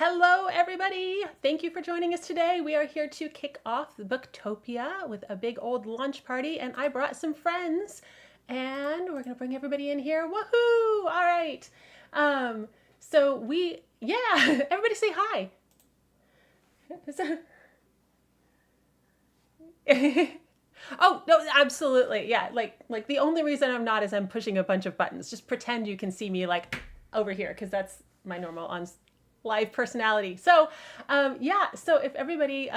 Hello, everybody. Thank you for joining us today. We are here to kick off the Booktopia with a big old launch party, and I brought some friends, and we're going to bring everybody in here. Woohoo! All right. Everybody say hi. Oh, no, absolutely. Yeah, like the only reason I'm not is I'm pushing a bunch of buttons. Just pretend you can see me like over here because that's my normal on live personality. So if everybody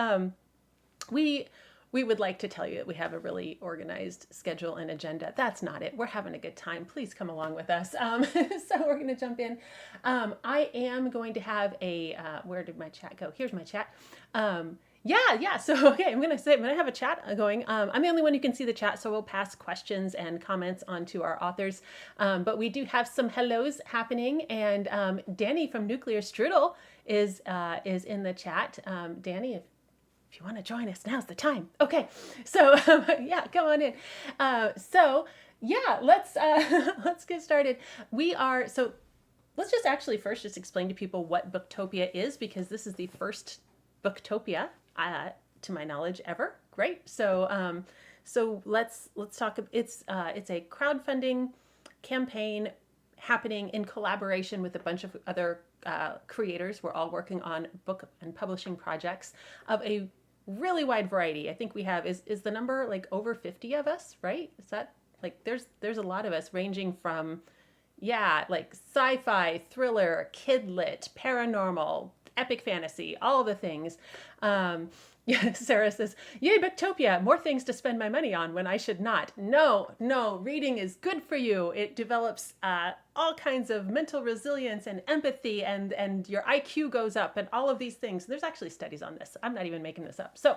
we we would like to tell you that we have a really organized schedule and agenda. That's not it. We're having a good time. Please come along with us. So we're going to jump in. I am going to have a, where did my chat go? Here's my chat. Yeah. So, okay, I'm going to have a chat going. I'm the only one who can see the chat, so we'll pass questions and comments on to our authors. But we do have some hellos happening, and Danny from Nuclear Strudel is in the chat. Danny, if you want to join us, now's the time. Okay, so yeah, come on in. Let's get started. Let's just actually first just explain to people what Booktopia is, because this is the first Booktopia, to my knowledge, ever. Great. So let's talk. It's a crowdfunding campaign happening in collaboration with a bunch of other creators. We're all working on book and publishing projects of a really wide variety. I think we have is the number like over 50 of us, right? Is that like there's a lot of us, ranging from like sci-fi, thriller, kid lit, paranormal, epic fantasy, all the things. Sarah says, "Yay, Booktopia! More things to spend my money on when I should not." No, reading is good for you. It develops all kinds of mental resilience and empathy, and your IQ goes up, and all of these things. There's actually studies on this. I'm not even making this up. So,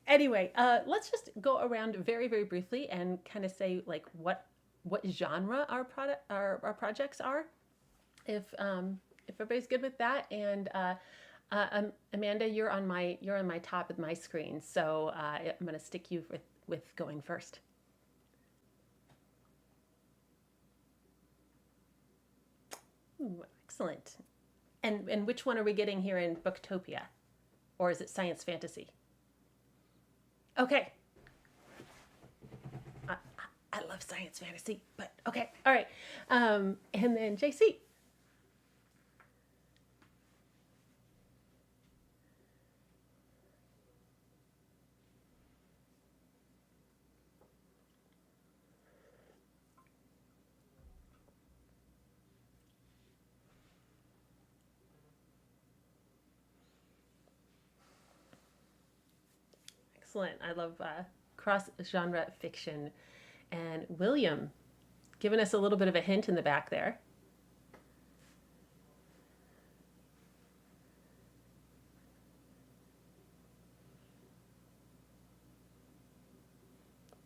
anyway, let's just go around very, very briefly and kind of say like what genre our projects are, if everybody's good with that. And Amanda, you're on my top of my screen, so I'm going to stick you with going first. Ooh, excellent. And which one are we getting here in Booktopia, or is it science fantasy? Okay. I love science fantasy, but okay, all right. And then JC. Excellent. I love cross-genre fiction. And William, giving us a little bit of a hint in the back there.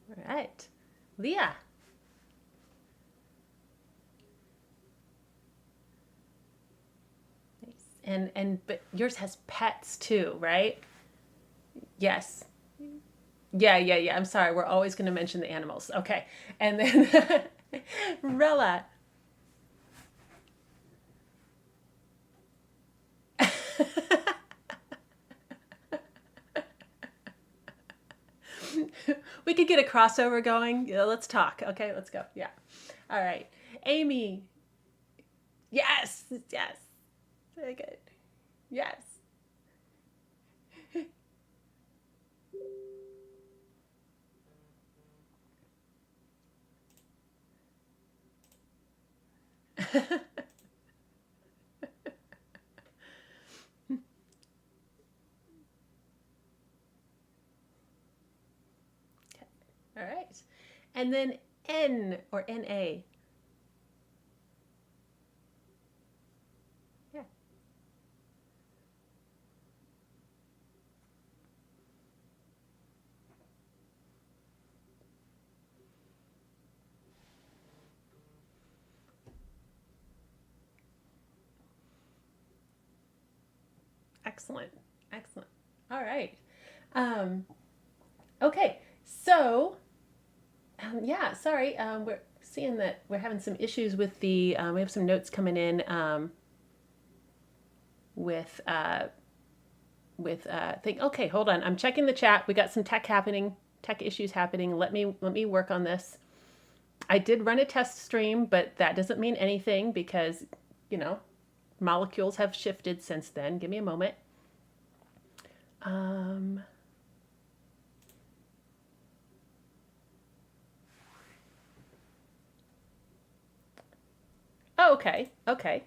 All right. Leah. Nice. But yours has pets too, right? Yes. Yeah. I'm sorry. We're always going to mention the animals. Okay. And then Rella. We could get a crossover going. Yeah, let's talk. Okay, let's go. Yeah. All right. Amy. Yes. Very good. Yes. All right. And then N or NA. Yeah. Excellent. All right. Okay. So, sorry. seeing that we're having some issues with the, we have some notes coming in with thing. Okay, hold on. I'm checking the chat. We got some tech issues happening. Let me work on this. I did run a test stream, but that doesn't mean anything because, you know, molecules have shifted since then. Give me a moment. Oh, okay. Okay.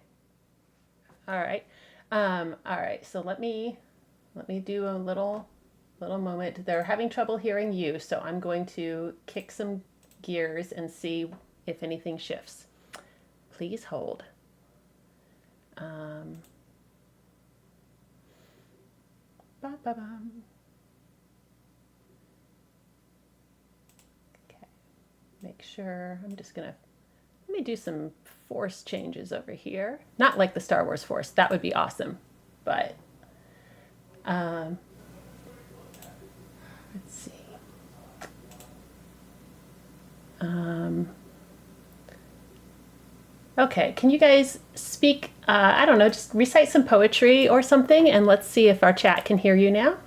All right. All right. So let me do a little moment. They're having trouble hearing you, so I'm going to kick some gears and see if anything shifts. Please hold. Okay. Make sure. I'm just gonna let me do some force changes over here. Not like the Star Wars force. That would be awesome, but let's see. Okay, can you guys speak, I don't know, just recite some poetry or something, and let's see if our chat can hear you now.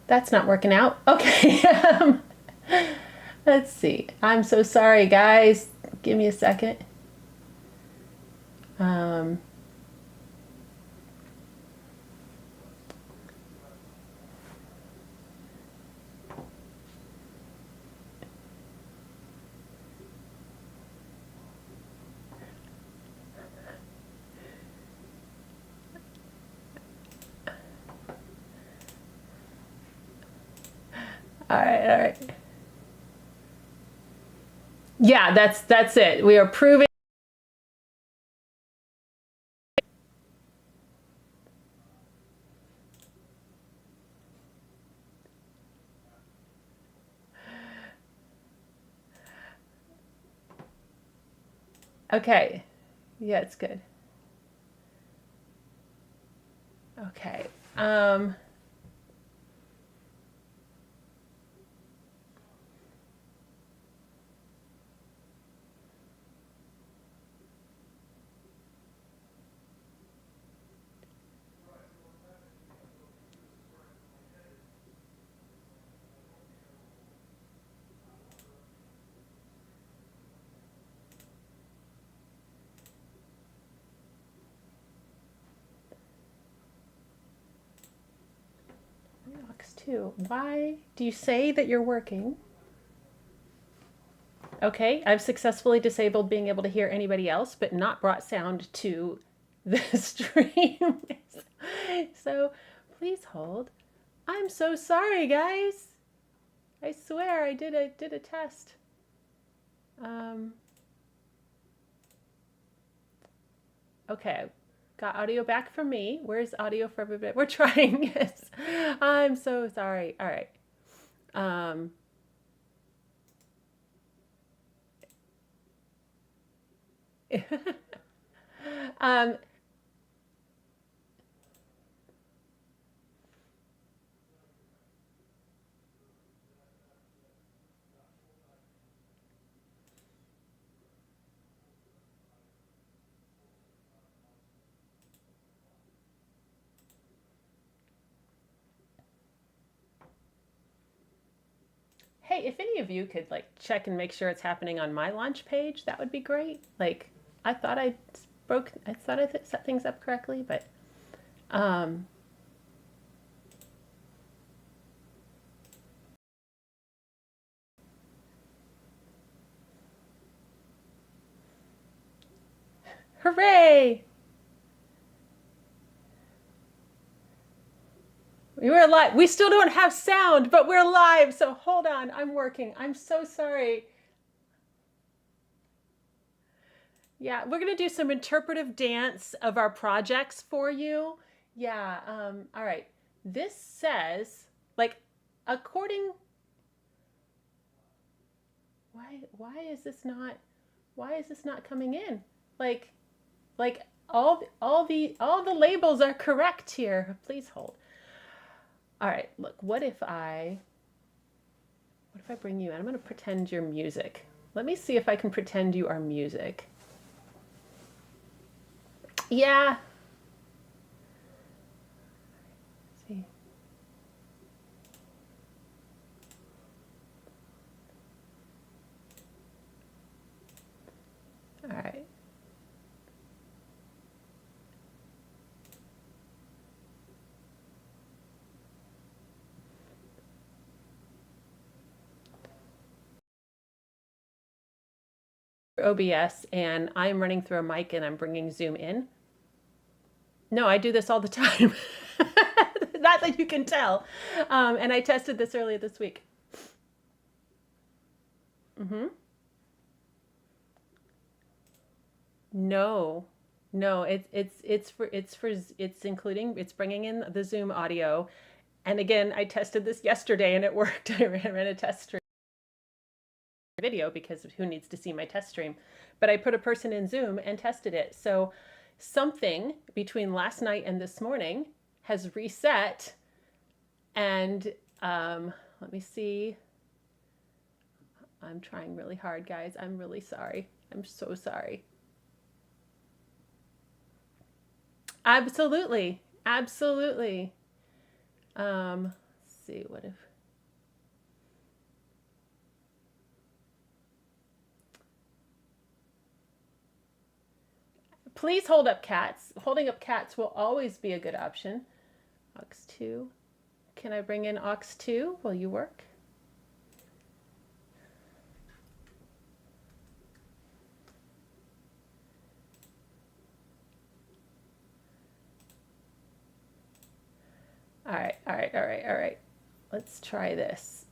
That's not working out. Okay. Let's see. I'm so sorry, guys. Give me a second. All right. Yeah, that's it. We are proving. Okay. Yeah, it's good. Okay. Too. Why do you say that you're working? Okay, I've successfully disabled being able to hear anybody else, but not brought sound to the stream. So please hold. I'm so sorry, guys. I swear I did a test. Okay, got audio back from me. Where's audio for everybody? We're trying. Yes. I'm so sorry. All right. Hey, if any of you could like check and make sure it's happening on my launch page, that would be great. Like, I thought I set things up correctly, but hooray! We're live. We still don't have sound, but we're live. So hold on, I'm working. I'm so sorry. Yeah, we're gonna do some interpretive dance of our projects for you. Yeah. All right. This says, like, according. Why is this not coming in? Like all the labels are correct here. Please hold. All right, look, what if I bring you in? I'm going to pretend you're music. Let me see if I can pretend you are music. Yeah. Let's see. All right. OBS and I'm running through a mic and I'm bringing Zoom in. No, I do this all the time. Not that you can tell. And I tested this earlier this week. Mm-hmm. No, no, it's including, it's bringing in the Zoom audio. And again, I tested this yesterday and it worked. I ran a test stream video because who needs to see my test stream? But I put a person in Zoom and tested it. So something between last night and this morning has reset. And let me see. I'm trying really hard, guys. I'm really sorry. I'm so sorry. Absolutely. Absolutely. Let's see, what if... Please hold up cats. Holding up cats will always be a good option. Aux 2. Can I bring in Aux 2? Will you work? All right, all right, all right, all right. Let's try this.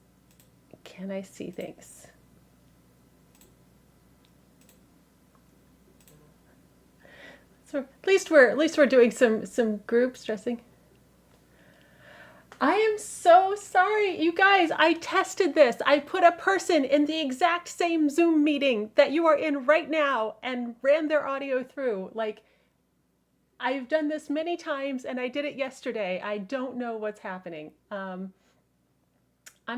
Can I see things? So at least we're doing some group stressing. I am so sorry, you guys. I tested this. I put a person in the exact same Zoom meeting that you are in right now and ran their audio through. Like, I've done this many times and I did it yesterday. I don't know what's happening. I'm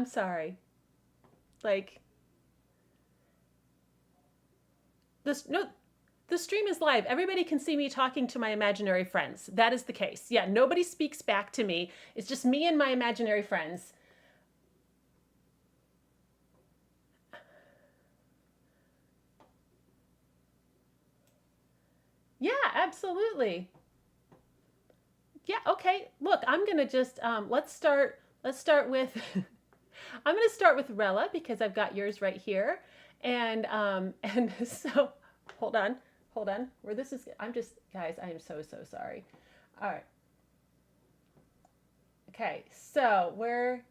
sorry. Like, the stream is live. Everybody can see me talking to my imaginary friends. That is the case. Yeah, nobody speaks back to me. It's just me and my imaginary friends. Yeah, absolutely. Yeah, okay. Look, I'm going to just, let's start with, I'm going to start with Rella because I've got yours right here. And so, hold on. Where this is, guys, I am so sorry. All right. Okay, so we're,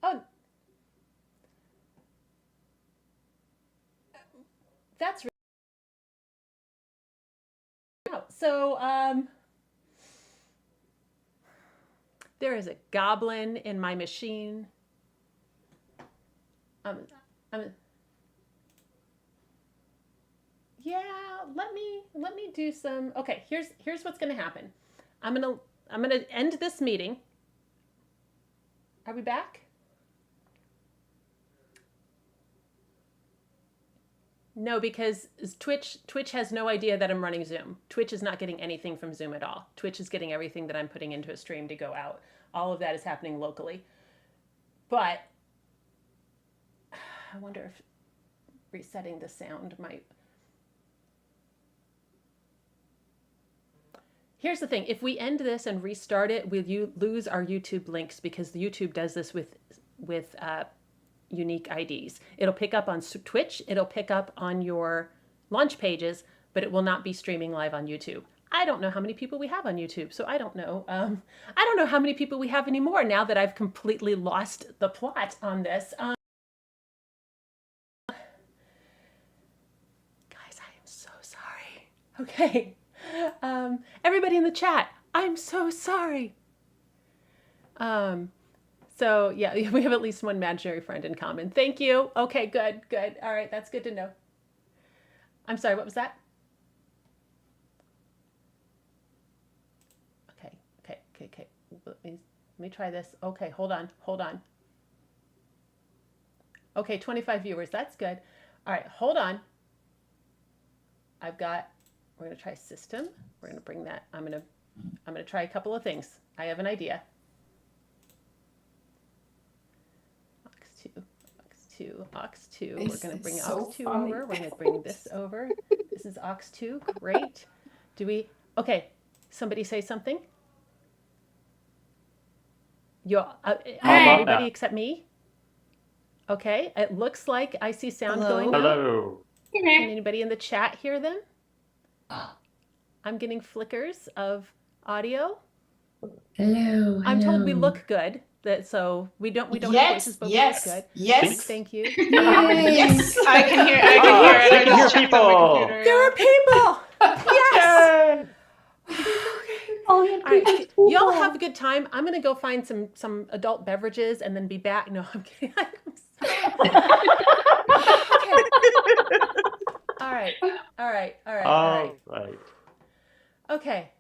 oh, that's so there is a goblin in my machine. Yeah, let me do some. Okay, here's what's gonna happen. I'm gonna end this meeting. Are we back? No, because Twitch has no idea that I'm running Zoom. Twitch is not getting anything from Zoom at all. Twitch is getting everything that I'm putting into a stream to go out. All of that is happening locally. But I wonder if resetting the sound might. Here's the thing. If we end this and restart it, will you lose our YouTube links because the YouTube does this with unique IDs. It'll pick up on Twitch, it'll pick up on your launch pages, but it will not be streaming live on YouTube. I don't know how many people we have on YouTube, so I don't know. I don't know how many people we have anymore now that I've completely lost the plot on this. Guys, I am so sorry. Okay. Everybody in the chat, I'm so sorry. So yeah, we have at least one imaginary friend in common. Thank you. Okay, good. All right, that's good to know. I'm sorry, what was that? me try this. Okay, hold on. Okay, 25 viewers. That's good. All right, hold on. We're going to try system. We're going to bring that. I'm going to try a couple of things. I have an idea. aux2. We're going to bring aux2 over. We're going to bring this over. This is aux2. Great. Okay, somebody say something. Everybody except me? Okay, it looks like I see sound going on. Hello. Can anybody in the chat hear them? I'm getting flickers of audio. Hello. I'm told we look good. So we don't have voices, but we look good. Yes. Thank you. Yes. I can hear it. I just checked on my computer. There are people. Yes. All right, y'all have a good time. I'm gonna go find some adult beverages and then be back. No, I'm kidding. Okay. All right. Okay.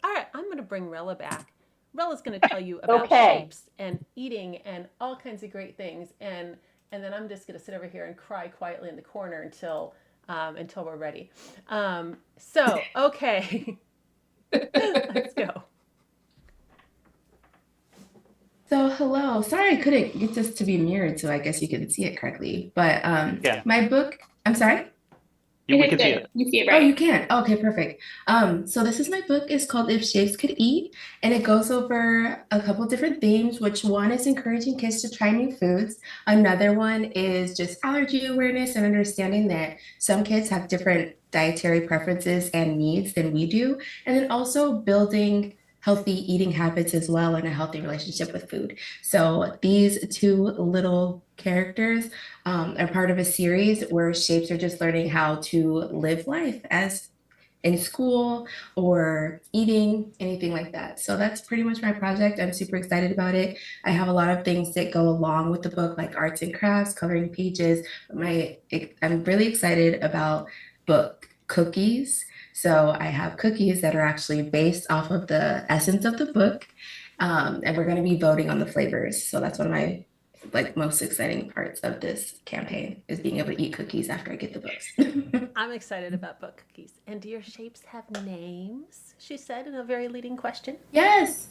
All right, I'm gonna bring Rella back. Rella's gonna tell you about shapes and eating and all kinds of great things, and then I'm just gonna sit over here and cry quietly in the corner until we're ready. Okay. Let's go. So hello. Sorry I couldn't get this to be mirrored, so I guess you couldn't see it correctly. But my book, I'm sorry? We can see it. You see it, right? Oh, you can. Okay, perfect. So this is my book. It's called If Shapes Could Eat, and it goes over a couple different themes, which one is encouraging kids to try new foods. Another one is just allergy awareness and understanding that some kids have different dietary preferences and needs than we do. And then also building healthy eating habits as well and a healthy relationship with food. So these two little characters are part of a series where shapes are just learning how to live life as in school or eating, anything like that. So that's pretty much my project. I'm super excited about it. I have a lot of things that go along with the book, like arts and crafts, coloring pages. I'm really excited about book cookies. So I have cookies that are actually based off of the essence of the book. And we're going to be voting on the flavors. So that's one of my most exciting parts of this campaign is being able to eat cookies after I get the books. I'm excited about book cookies. And do your shapes have names? She said in a very leading question. Yes.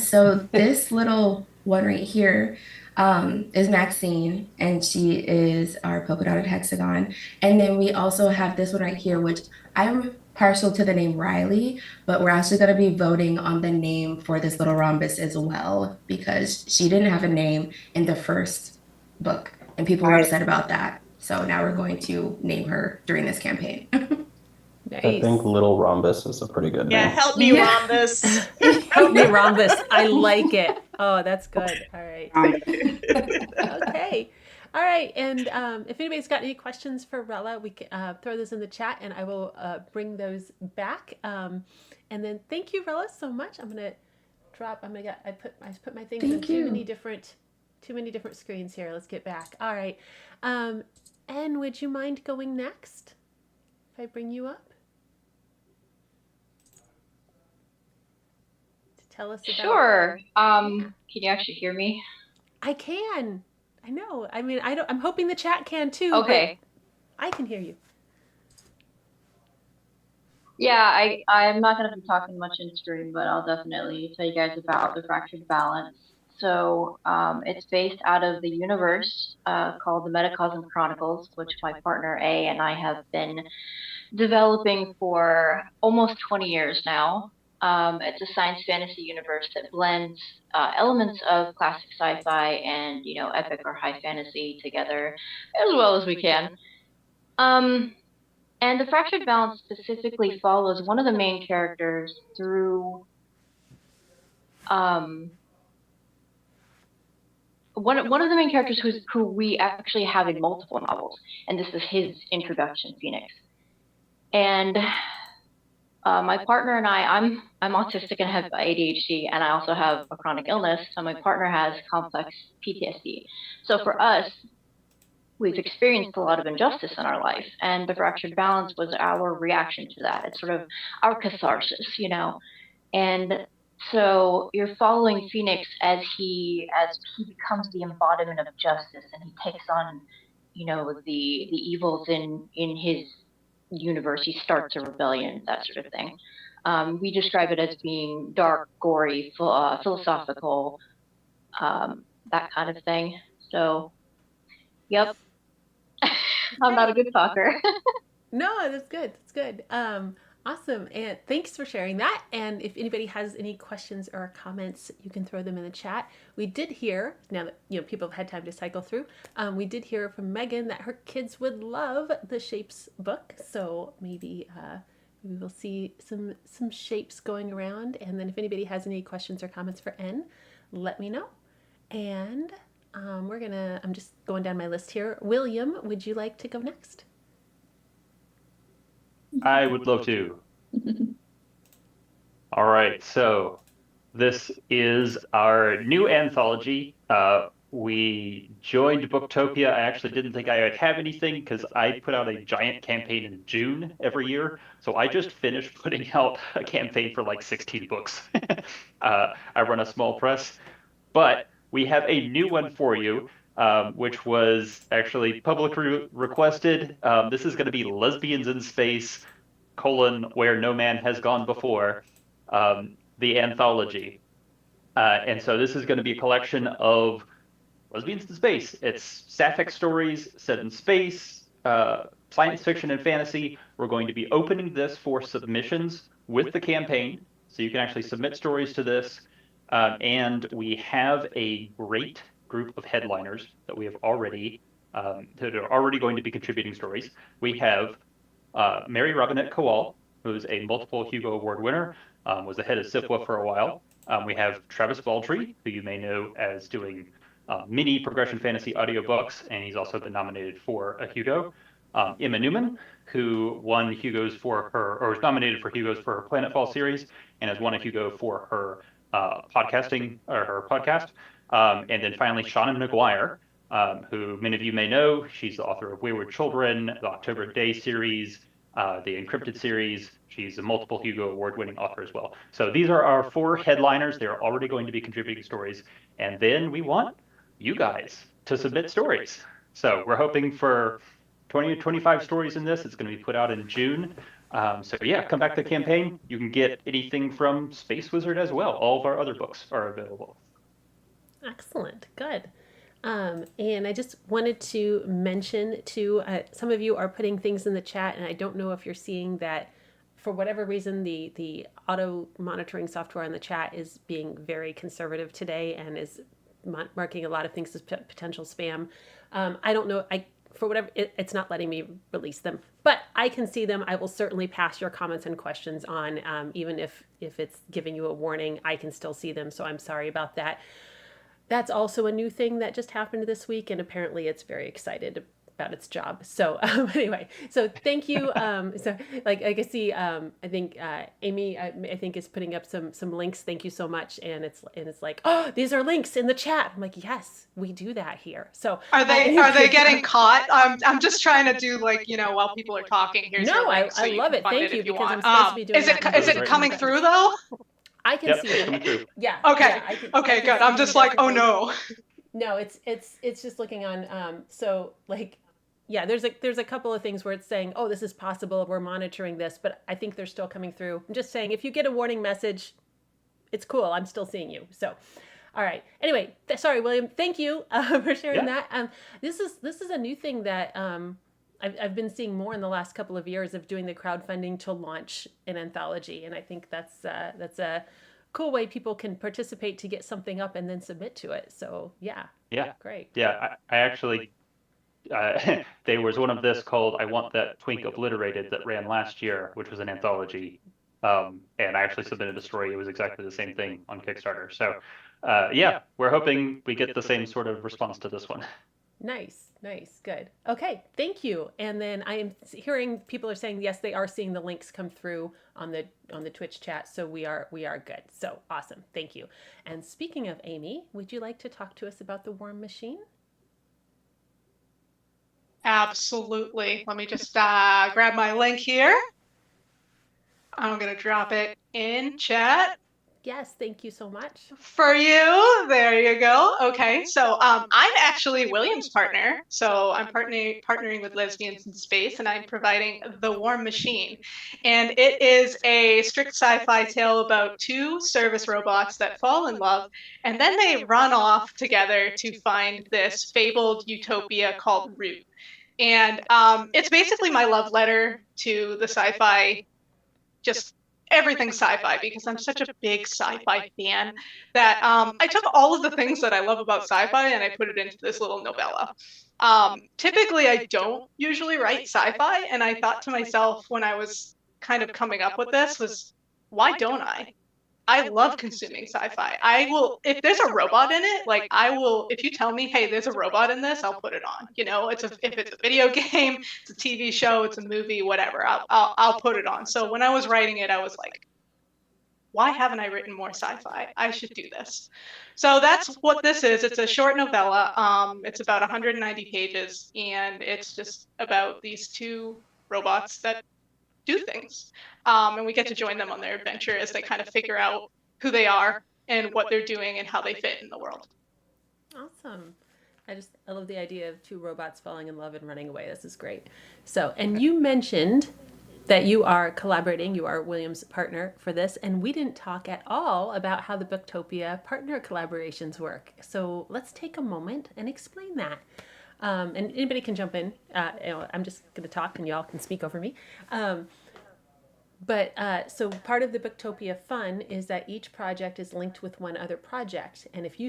So this little one right here is Maxine, and she is our polka dotted hexagon. And then we also have this one right here, which I'm partial to the name Riley, but we're actually going to be voting on the name for this little rhombus as well, because she didn't have a name in the first book, and people were upset about that. So now we're going to name her during this campaign. Nice. I think Little Rhombus is a pretty good name. Yeah, help me, Rhombus. Help me, Rhombus. I like it. Oh, that's good. All right. Okay. All right. And if anybody's got any questions for Rella, we can throw those in the chat, and I will bring those back. And then thank you, Rella, so much. I'm gonna drop. I put my things in too many different screens here. Let's get back. All right. And would you mind going next if I bring you up? Tell us about. Sure. Can you actually hear me? I can. I know. I mean, I'm hoping the chat can too. Okay. I can hear you. Yeah, I'm not going to be talking much in stream, but I'll definitely tell you guys about the fractured balance. So it's based out of the universe called the Metacosm Chronicles, which my partner A and I have been developing for almost 20 years now. It's a science fantasy universe that blends elements of classic sci-fi and, epic or high fantasy together as well as we can. And the fractured balance specifically follows one of the main characters through one of the main characters who we actually have in multiple novels, and this is his introduction, Phoenix. And my partner and I'm autistic and have ADHD, and I also have a chronic illness. So my partner has complex PTSD. So for us, we've experienced a lot of injustice in our life, and the fractured balance was our reaction to that. It's sort of our catharsis, And so you're following Phoenix as he becomes the embodiment of justice, and he takes on, the evils in his universe. He starts a rebellion, that sort of thing. We describe it as being dark, gory, philosophical, that kind of thing. So, yep, I'm not a good talker. No, that's good. That's good. Awesome. And thanks for sharing that. And if anybody has any questions or comments, you can throw them in the chat. We did hear, now that people have had time to cycle through, we did hear from Megan that her kids would love the Shapes book. So maybe we will see some shapes going around. And then if anybody has any questions or comments for N, let me know. And I'm just going down my list here. William, would you like to go next? I would love to. All right, so this is our new anthology. We joined Booktopia. I actually didn't think I would have anything because I put out a giant campaign in June every year. So I just finished putting out a campaign for like 16 books. I run a small press, but we have a new one for you, which was actually publicly requested. This is going to be Lesbians in Space, Where No Man Has Gone Before, the anthology. And so this is going to be a collection of lesbians in space. It's sapphic stories set in space, science fiction and fantasy. We're going to be opening this for submissions with the campaign. So you can actually submit stories to this. And we have a great group of headliners that we have already, that are already going to be contributing stories. We have Mary Robinette Kowal, who's a multiple Hugo Award winner, was the head of SIPWA for a while. We have Travis Baldry, who you may know as doing mini progression fantasy audiobooks, and he's also been nominated for a Hugo. Emma Newman, who won Hugos for her, or was nominated for Hugos for her Planetfall series, and has won a Hugo for her podcasting, or her podcast. And then finally, Shauna McGuire, who many of you may know. She's the author of Wayward Children, the October Day series, the Encrypted series. She's a multiple Hugo Award-winning author as well. So these are our 4 headliners. They're already going to be contributing stories. And then we want you guys to submit stories. So we're hoping for 20 to 25 stories in this. It's going to be put out in June. So yeah, come back to the campaign. You can get anything from Space Wizard as well. All of our other books are available. Excellent. Good. And I just wanted to mention too, some of you are putting things in the chat, and I don't know if you're seeing that for whatever reason, the auto monitoring software in the chat is being very conservative today and is marking a lot of things as potential spam. I don't know. For whatever, it's not letting me release them, but I can see them. I will certainly pass your comments and questions on, even if it's giving you a warning, I can still see them. So I'm sorry about that. That's also a new thing that just happened this week, and apparently it's very excited about its job. So anyway, so thank you. So like I can see, I think Amy, I think is putting up some links. Thank you so much. And it's like, oh, these are links in the chat. I'm like, yes, we do that here. So are they getting caught? I'm just trying to do while people are talking. Here's your link, so I love it. Thank you, because I'm supposed to be doing that. Is it coming through though? I can see it. Yeah. Okay. Yeah, okay, good. I'm just like, oh no. No, it's just looking on. So like, yeah, there's a couple of things where it's saying, oh, this is possible. We're monitoring this, but I think they're still coming through. I'm just saying, if you get a warning message, it's cool. I'm still seeing you. So, all right. Anyway, sorry, William. Thank you for sharing that. This is a new thing that I've been seeing more in the last couple of years of doing the crowdfunding to launch an anthology. And I think that's a cool way people can participate to get something up and then submit to it. So yeah. Great. Yeah, I actually, there was one of this called I Want That Twink Obliterated that ran last year, which was an anthology. And I actually submitted a story. It was exactly the same thing on Kickstarter. So yeah, we're hoping we get the same sort of response to this one. Nice. Good. Okay. Thank you. And then I am hearing people are saying, yes, they are seeing the links come through on the Twitch chat. So we are good. So awesome. Thank you. And speaking of Amy, would you like to talk to us about the Worm Machine? Absolutely. Let me just grab my link here. I'm going to drop it in chat. Yes, thank you so much. For you, there you go. Okay, so I'm actually William's partner. So I'm partnering with Lesbians in Space, and I'm providing The Warm Machine. And it is a strict sci-fi tale about two service robots that fall in love, and then they run off together to find this fabled utopia called Root. And it's basically my love letter to the sci-fi, just everything sci-fi, because I'm such a big sci-fi fan that I took all of the things that I love about sci-fi and I put it into this little novella. Typically, I don't usually write sci-fi, and I thought to myself when I was kind of coming up with this was, why don't I? I love consuming sci-fi. I will, if there's a robot in it, like I will, if you tell me, hey, there's a robot in this, I'll put it on. You know, if it's a video game, it's a TV show, it's a movie, whatever, I'll put it on. So when I was writing it, I was like, why haven't I written more sci-fi? I should do this. So that's what this is. It's a short novella. It's about 190 pages, and it's just about these two robots that do things. And we get to join them on their adventure as they kind of figure out who they are and what they're doing and how they fit in the world. Awesome. I love the idea of two robots falling in love and running away. This is great. So, and you mentioned that you are collaborating, you are William's partner for this, and we didn't talk at all about how the Booktopia partner collaborations work. So let's take a moment and explain that. And anybody can jump in. I'm just going to talk and y'all can speak over me. So part of the Booktopia fun is that each project is linked with one other project. And if you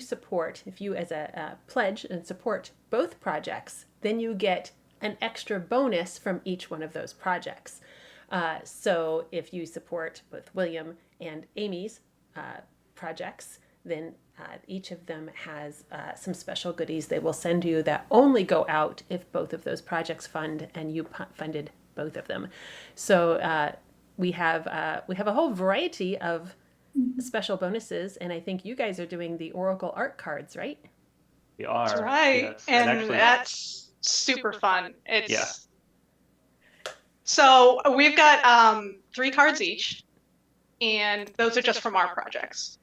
as a pledge and support both projects, then you get an extra bonus from each one of those projects. So if you support both William and Amy's projects, then each of them has some special goodies they will send you that only go out if both of those projects fund and you funded both of them. So we have a whole variety of special bonuses, and I think you guys are doing the Oracle art cards, right? We are. That's right. Yes. And actually, that's super fun. Yeah. So we've got 3 cards each, and those are just from our projects.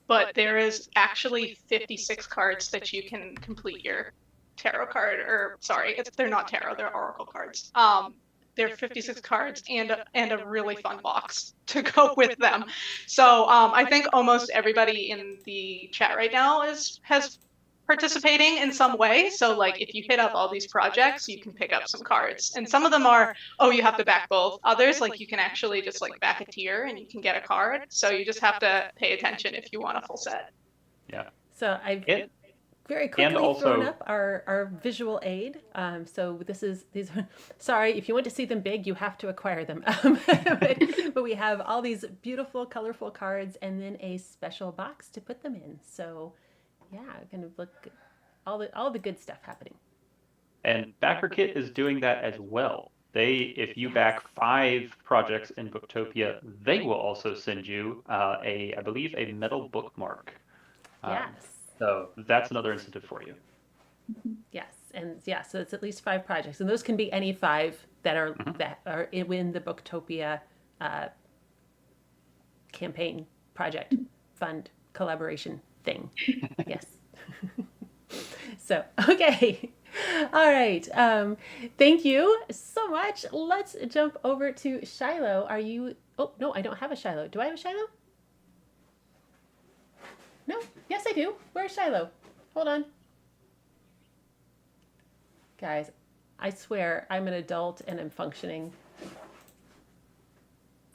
But there is actually 56 cards that you can complete your tarot card, or sorry, they're not tarot, they're oracle cards. There are 56 cards and a really fun box to go with them. So I think almost everybody in the chat right now has participating in some way. So like if you hit up all these projects, you can pick up some cards. And some of them are, oh, you have to back both. Others, like you can actually just like back a tier and you can get a card. So you just have to pay attention if you want a full set. Yeah. So I've very quickly thrown up our visual aid. So these are, sorry, if you want to see them big, you have to acquire them. But we have all these beautiful, colorful cards and then a special box to put them in. So yeah, kind of look all the good stuff happening. And BackerKit is doing that as well. If you back 5 projects in Booktopia, they will also send you I believe a metal bookmark. Yes. So that's another incentive for you. Yes, and yeah, so it's at least 5 projects, and those can be any 5 that are in the Booktopia campaign, project, fund, collaboration thing. Yes. So okay, all right. Thank you so much. Let's jump over to Shiloh. Are you? Oh no, I don't have a Shiloh. Do I have a Shiloh? No. Yes, I do. Where's Shiloh? Hold on. Guys, I swear I'm an adult and I'm functioning.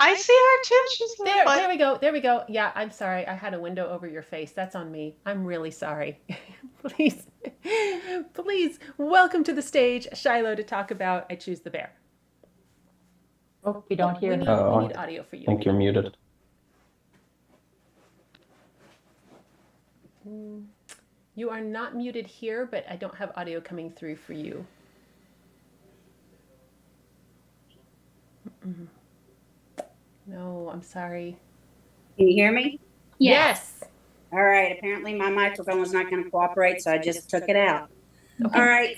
I see her too. She's there we go. There we go. Yeah, I'm sorry. I had a window over your face. That's on me. I'm really sorry. Please welcome to the stage Shiloh to talk about I Choose the Bear. Oh, you don't hear me. We need audio for you. I think you're muted. You are not muted here, but I don't have audio coming through for you. No, I'm sorry. Can you hear me? Yes. All right. Apparently my microphone was not going to cooperate, so I just took it out. Okay. All right.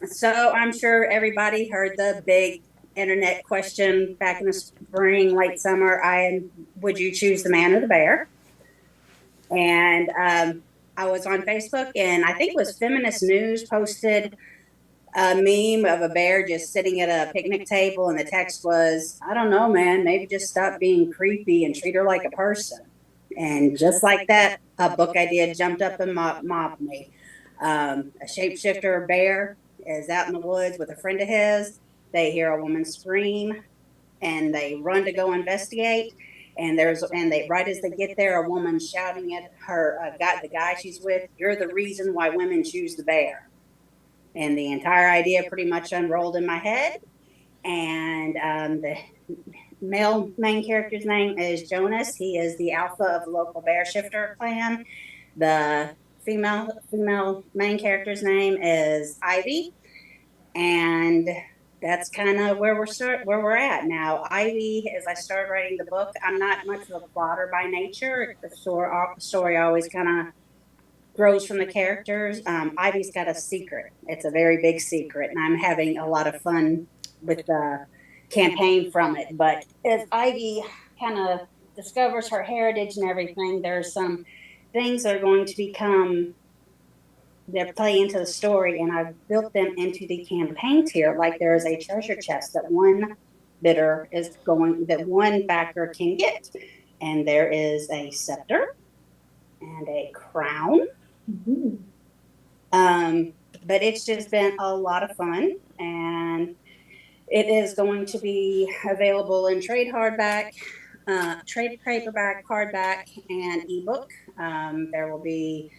So I'm sure everybody heard the big internet question back in the spring, late summer. Would you choose the man or the bear? And I was on Facebook, and I think it was Feminist News posted a meme of a bear just sitting at a picnic table, and the text was, "I don't know, man, maybe just stop being creepy and treat her like a person." And just like that, a book idea jumped up and mobbed me. A shapeshifter bear is out in the woods with a friend of his. They hear a woman scream, and they run to go investigate. And they right as they get there, a woman shouting at the guy she's with, "You're the reason why women choose the bear." And the entire idea pretty much unrolled in my head. And the male main character's name is Jonas. He is the alpha of the local bear shifter clan. The female main character's name is Ivy. And that's kind of where we're at now. Ivy, as I started writing the book, I'm not much of a plotter by nature. The story always kind of grows from the characters. Ivy's got a secret. It's a very big secret, and I'm having a lot of fun with the campaign from it. But as Ivy kind of discovers her heritage and everything, there's some things that are going to become that play into the story, and I've built them into the campaign tier. Like there is a treasure chest that one backer can get, and there is a scepter and a crown. Mm-hmm. But it's just been a lot of fun, and it is going to be available in trade paperback, hardback, and ebook. There will be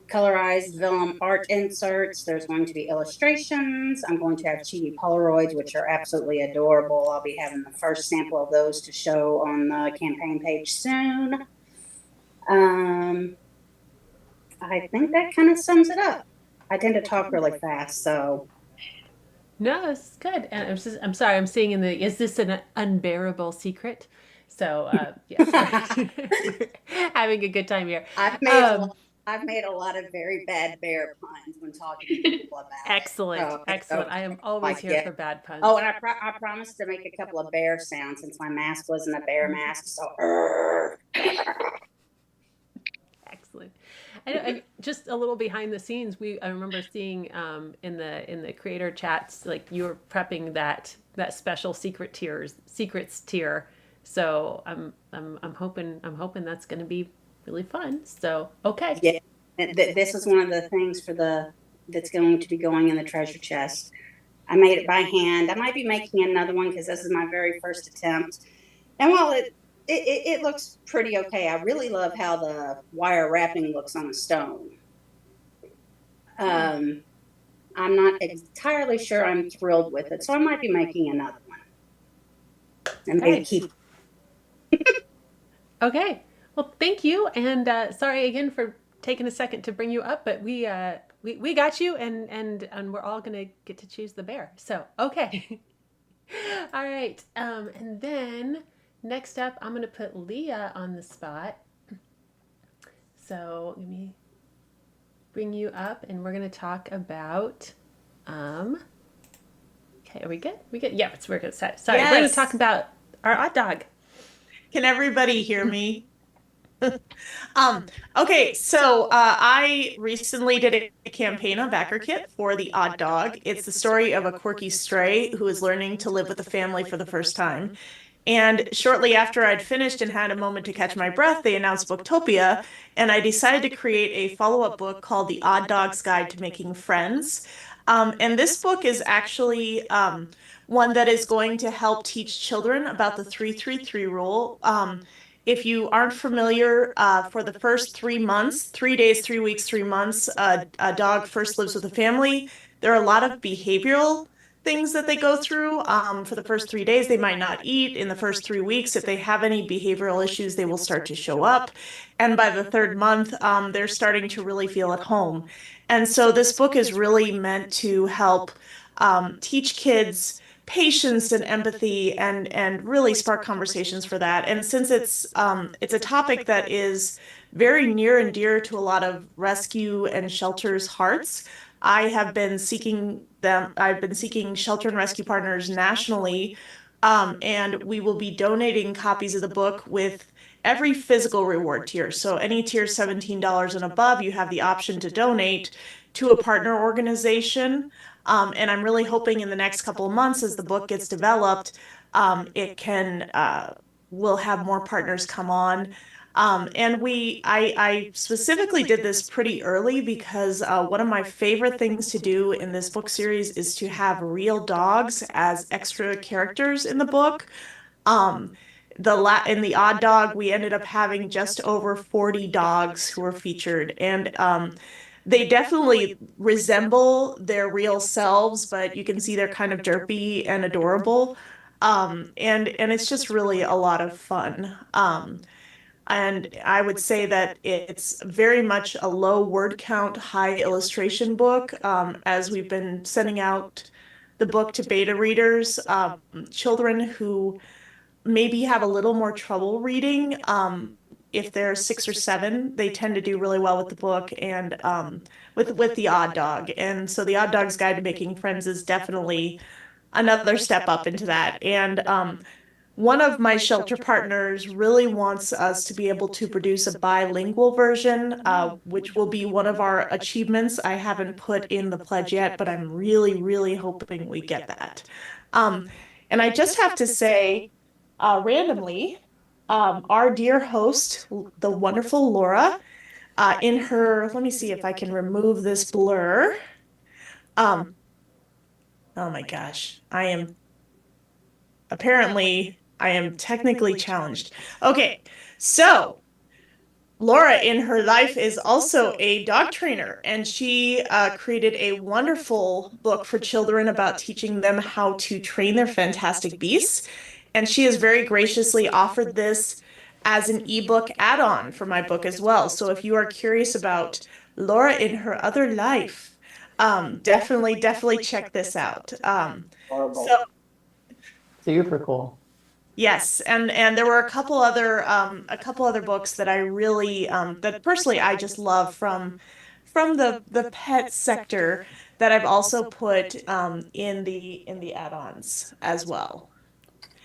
colorized vellum art inserts. There's going to be illustrations. I'm going to have chibi Polaroids, which are absolutely adorable. I'll be having the first sample of those to show on the campaign page soon. I think that kind of sums it up. I tend to talk really fast, so. No, it's good. And I'm sorry, I'm seeing is this an unbearable secret? So, yes, we're having a good time here. I've made a lot of very bad bear puns when talking to people about excellent. I am always here for bad puns. Oh, and I promised to make a couple of bear sounds since my mask wasn't a bear mask. So, excellent. I just a little behind the scenes. I remember seeing in the creator chats, like you were prepping that special secrets tier. So I'm hoping that's going to be really fun. So, okay. Yeah. This is one of the things that's going to be going in the treasure chest. I made it by hand. I might be making another one because this is my very first attempt. And while it looks pretty okay, I really love how the wire wrapping looks on the stone. I'm not entirely sure I'm thrilled with it, so I might be making another one. And maybe keep. Okay. Well, thank you, and sorry again for taking a second to bring you up, but we got you, and we're all gonna get to choose the bear. So okay, all right, and then next up, I'm gonna put Leah on the spot. So let me bring you up, and we're gonna talk about. Okay, are we good? We good? Yeah, we're good. Sorry, yes. We're gonna talk about our odd dog. Can everybody hear me? Okay, so I recently did a campaign on BackerKit for the Odd Dog. It's the story of a quirky stray who is learning to live with a family for the first time. And shortly after I'd finished and had a moment to catch my breath, they announced Booktopia, and I decided to create a follow-up book called The Odd Dog's Guide to Making Friends. And this book is actually one that is going to help teach children about the 3-3-3 rule. If you aren't familiar, for the first 3 months, 3 days, 3 weeks, 3 months, a dog first lives with a family. There are a lot of behavioral things that they go through. For the first 3 days, they might not eat. In the first 3 weeks, if they have any behavioral issues, they will start to show up. And by the 3rd month, they're starting to really feel at home. And so this book is really meant to help teach kids patience and empathy and really spark conversations for that. And since it's a topic that is very near and dear to a lot of rescue and shelters' hearts, I have been seeking them. I've been seeking shelter and rescue partners nationally, and we will be donating copies of the book with every physical reward tier. So any tier $17 and above, you have the option to donate to a partner organization. And I'm really hoping in the next couple of months, as the book gets developed, we'll have more partners come on. I specifically did this pretty early because one of my favorite things to do in this book series is to have real dogs as extra characters in the book. In the Odd Dog, we ended up having just over 40 dogs who were featured, and they definitely resemble their real selves, but you can see they're kind of derpy and adorable. And it's just really a lot of fun. And I would say that it's very much a low word count, high illustration book. As we've been sending out the book to beta readers, children who maybe have a little more trouble reading, if they're 6 or 7, they tend to do really well with the book and with the Odd Dog. And so the Odd Dog's Guide to Making Friends is definitely another step up into that. And one of my shelter partners really wants us to be able to produce a bilingual version, which will be one of our achievements. I haven't put in the pledge yet, but I'm really, really hoping we get that. And I just have to say, randomly, our dear host, the wonderful Laura, in her, let me see if I can remove this blur. Oh my gosh, apparently I am technically challenged. Okay, so Laura in her life is also a dog trainer, and she created a wonderful book for children about teaching them how to train their fantastic beasts. And she has very graciously offered this as an ebook add-on for my book as well. So if you are curious about Laura in her other life, definitely check this out. So Super cool. yes, and there were a couple other books that I really that personally I just love from the pet sector that I've also put in the add-ons as well.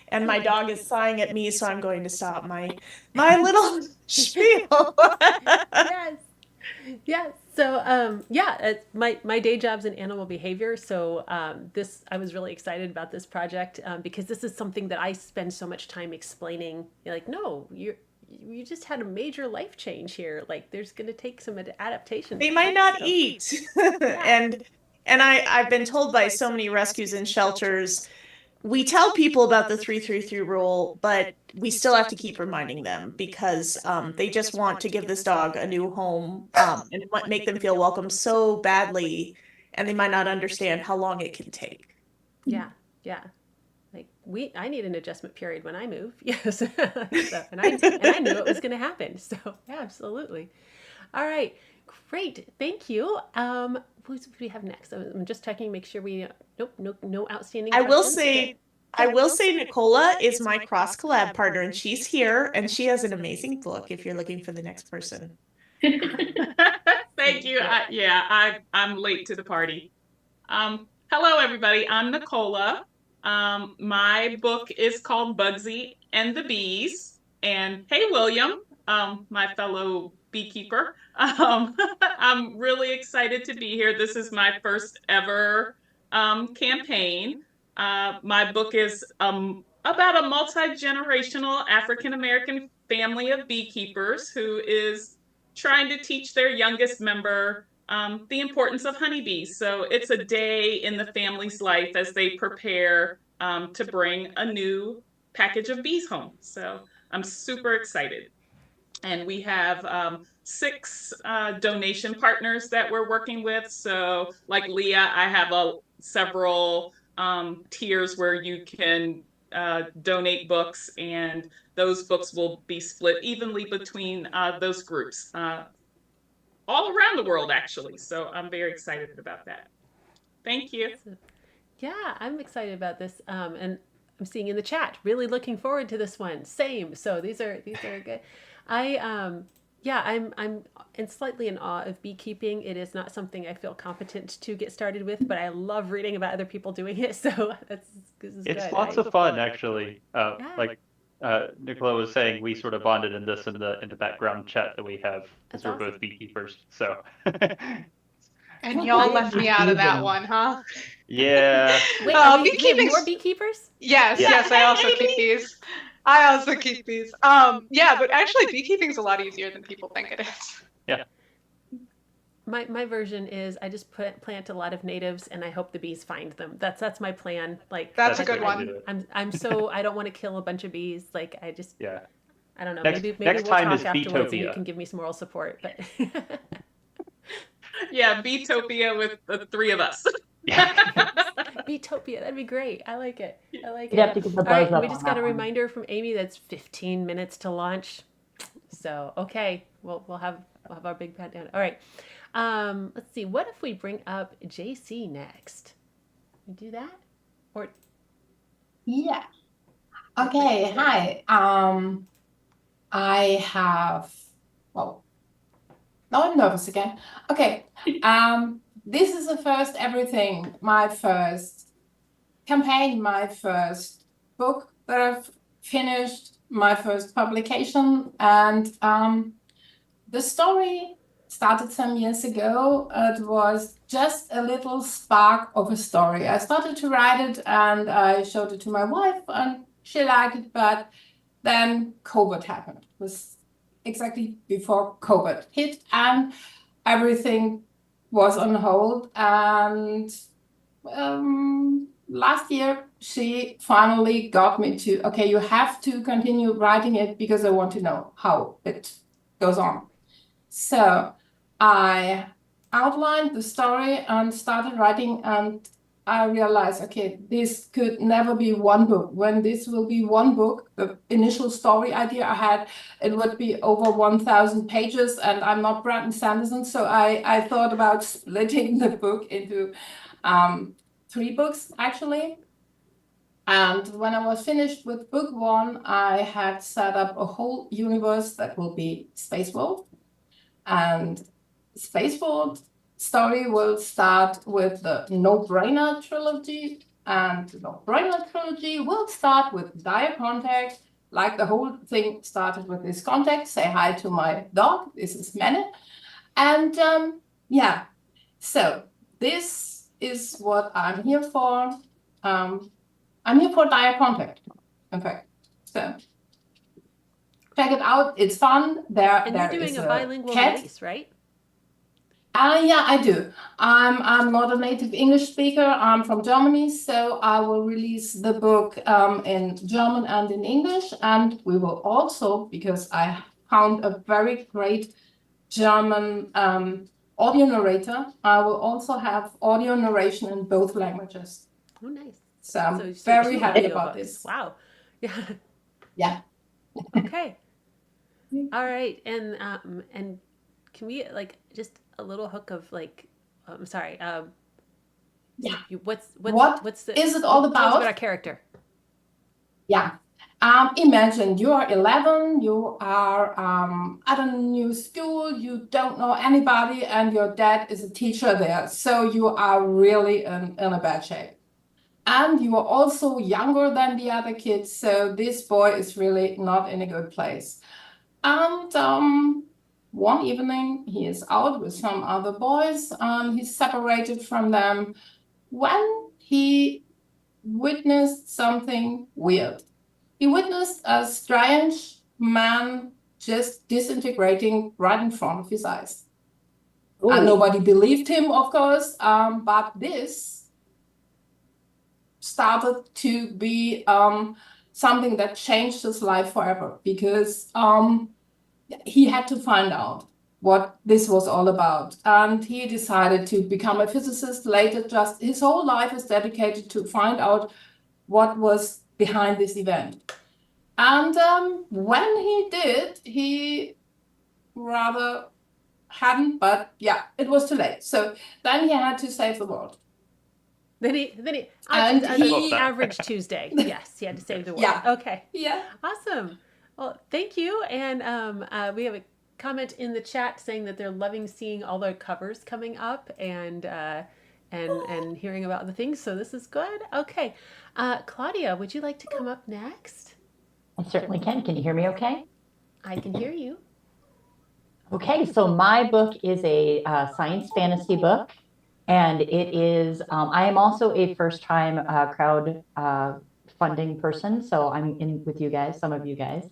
And my dog is sighing at me, so I'm going to stop my little spiel. Yes. Yes. So, my day job's in animal behavior. So, I was really excited about this project because this is something that I spend so much time explaining. You're like, no, you just had a major life change here. Like, there's going to take some adaptation. They might not eat. And I've been told by so many rescues and shelters, we tell people about the 3-3-3 rule, but we still have to keep reminding them because they just want to give this dog a new home and make them feel welcome so badly, and they might not understand how long it can take. Yeah, yeah. Like I need an adjustment period when I move. Yes, so, and I knew it was going to happen. So yeah, absolutely. All right, great. Thank you. Who do we have next? I'm just checking, make sure we no outstanding. I will say Nicola is my cross collab partner, and she's here, and she has an amazing book if you're looking for the next person. Thank you. I'm late to the party. Hello, everybody. I'm Nicola. My book is called Bugsy and the Bees. And hey, William, my fellow beekeeper. I'm really excited to be here. This is my first ever campaign. My book is about a multi-generational African-American family of beekeepers who is trying to teach their youngest member the importance of honeybees. So it's a day in the family's life as they prepare to bring a new package of bees home. So I'm super excited. And we have 6 donation partners that we're working with. So like Leah, I have several tiers where you can donate books, and those books will be split evenly between those groups all around the world, actually. So I'm very excited about that. Thank you. Yeah, I'm excited about this. And I'm seeing in the chat, really looking forward to this one. Same. So these are good. Yeah, I'm slightly in awe of beekeeping. It is not something I feel competent to get started with, but I love reading about other people doing it. So this is It's good. lots of fun, actually. Yeah, Like Nicola was saying, we sort of bonded in this in the background chat that we have because that's we're awesome. both beekeepers. So And y'all What left is me out of that beekeeping? one, huh? yeah, Wait, are we have more Beekeeping's beekeepers? yes, yeah. yes, I also keep bees. I also keep bees. Yeah, but actually beekeeping's a lot easier than people think it is. Yeah. My version is I just plant a lot of natives and I hope the bees find them. That's my plan. Like That's a That's good the way to one. do it. I'm so I don't want to kill a bunch of bees. Like Yeah. I don't know. Next Maybe next we'll time talk is afterwards and you Beetopia. can give me some moral support. But Yeah, Btopia with the three of us. Yeah. Beetopia, that'd be great. I like it. I like You'd it. have to get the All right, buzz up we on just got that a one. reminder from Amy that's 15 minutes to launch. So okay, we'll have our big pat down. All right. Let's see. What if we bring up JC next? We do that? Or Yeah. Okay. Hi. I have. Well, now I'm nervous again. Okay. This is the first everything. My first campaign. My first book that I've finished. My first publication, and the story started some years ago. It was just a little spark of a story. I started to write it and I showed it to my wife and she liked it, but then COVID happened. It was exactly before COVID hit and everything was on hold. And last year, she finally got me to, okay, you have to continue writing it because I want to know how it goes on. So I outlined the story and started writing, and I realized, okay, this could never be one book. When this will be one book, the initial story idea I had, it would be over 1,000 pages, and I'm not Brandon Sanderson, so I thought about splitting the book into 3 books, actually. And when I was finished with book 1, I had set up a whole universe that will be Space World. And Space World story will start with the No-Brainer trilogy. And the No-Brainer trilogy will start with Dire Contact, like the whole thing started with this contact. Say hi to my dog. This is Mene. And yeah, so this is what I'm here for. I'm here for Dire Contact, in fact. So check it out. It's fun. and you're doing a bilingual release, right? Yeah, I do. I'm not a native English speaker. I'm from Germany, so I will release the book in German and in English. And we will also, because I found a very great German audio narrator, I will also have audio narration in both languages. Oh, nice. So I'm So very 2 happy audio about books. this. Wow. Yeah. Yeah. Okay. All right. And can we like just a little hook of like I'm sorry. Yeah. What's the is it all tell us about? about our character. Yeah. Imagine you are 11, you are at a new school, you don't know anybody, and your dad is a teacher there. So you are really in a bad shape. And you are also younger than the other kids. So this boy is really not in a good place. And one evening, he is out with some other boys. He's separated from them when he witnessed something weird. He witnessed a strange man just disintegrating right in front of his eyes. And nobody believed him, of course, but this started to be something that changed his life forever, because he had to find out what this was all about. And he decided to become a physicist later. Just his whole life is dedicated to find out what was behind this event. And when he did, he rather hadn't, but yeah, it was too late. So then he had to save the world. Then he And the average Tuesday. Yes, he had to save the world. Yeah. Okay. Yeah. Awesome. Well, thank you. And we have a comment in the chat saying that they're loving seeing all the covers coming up and hearing about the things. So this is good. Okay, Claudia, would you like to come up next? I certainly can. Can you hear me okay? I can hear you. Okay, so my book is a science fantasy book, and it is, I am also a first-time crowd funding person, so I'm in with you guys, some of you guys.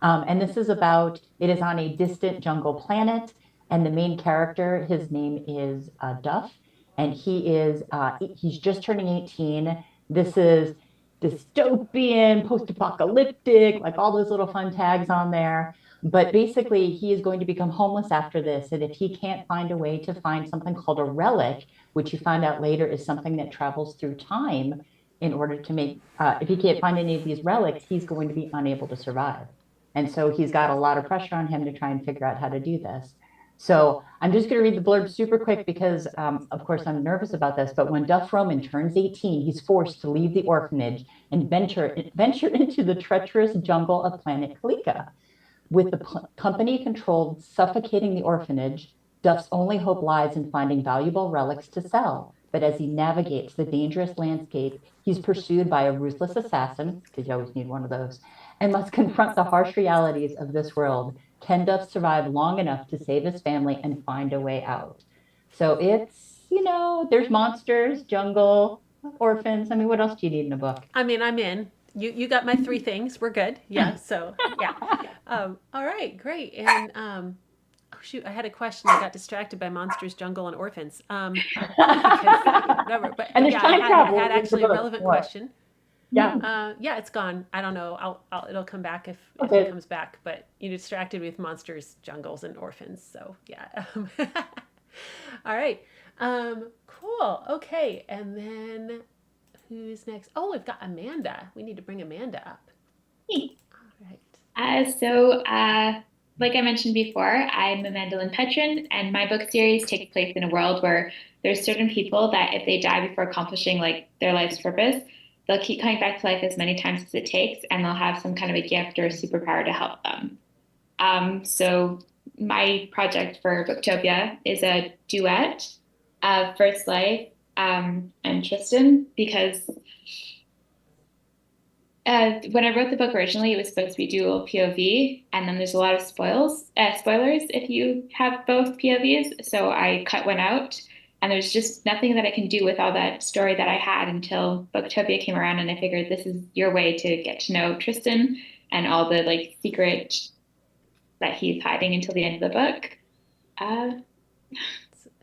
And this is about, it is on a distant jungle planet, and the main character, his name is Duff, and he's just turning 18. This is dystopian, post-apocalyptic, like all those little fun tags on there. But basically, he is going to become homeless after this. And if he can't find a way to find something called a relic, which you find out later is something that travels through time in order to make, if he can't find any of these relics, he's going to be unable to survive. And so he's got a lot of pressure on him to try and figure out how to do this. So I'm just going to read the blurb super quick because, of course, I'm nervous about this. But when Duff Roman turns 18, he's forced to leave the orphanage and venture into the treacherous jungle of planet Kalika. With the company controlled suffocating the orphanage, Duff's only hope lies in finding valuable relics to sell. But as he navigates the dangerous landscape, he's pursued by a ruthless assassin, because you always need one of those, and must confront the harsh realities of this world. Can Duff survive long enough to save his family and find a way out? So it's, there's monsters, jungle, orphans. I mean, what else do you need in a book? I mean, I'm in. You got my 3 things. We're good. Yeah. So yeah. All right. Great. And oh shoot, I had a question. I got distracted by monsters, jungle, and orphans. And there's time travel. I had actually a relevant question. Yeah. Yeah, it's gone. I don't know. It'll come back if it comes back. But you distracted me with monsters, jungles, and orphans. So yeah. All right. Cool. Okay. And then who's next? Oh, we've got Amanda. We need to bring Amanda up. Hey. All right. So, like I mentioned before, I'm a Mandolin Petron, and my book series takes place in a world where there's certain people that if they die before accomplishing like their life's purpose, they'll keep coming back to life as many times as it takes, and they'll have some kind of a gift or a superpower to help them. So my project for Booktopia is a duet of First Life and Tristan, because when I wrote the book originally, it was supposed to be dual POV, and then there's a lot of spoilers if you have both POVs. So I cut one out, and there's just nothing that I can do with all that story that I had until Booktopia came around, and I figured this is your way to get to know Tristan and all the like secret that he's hiding until the end of the book.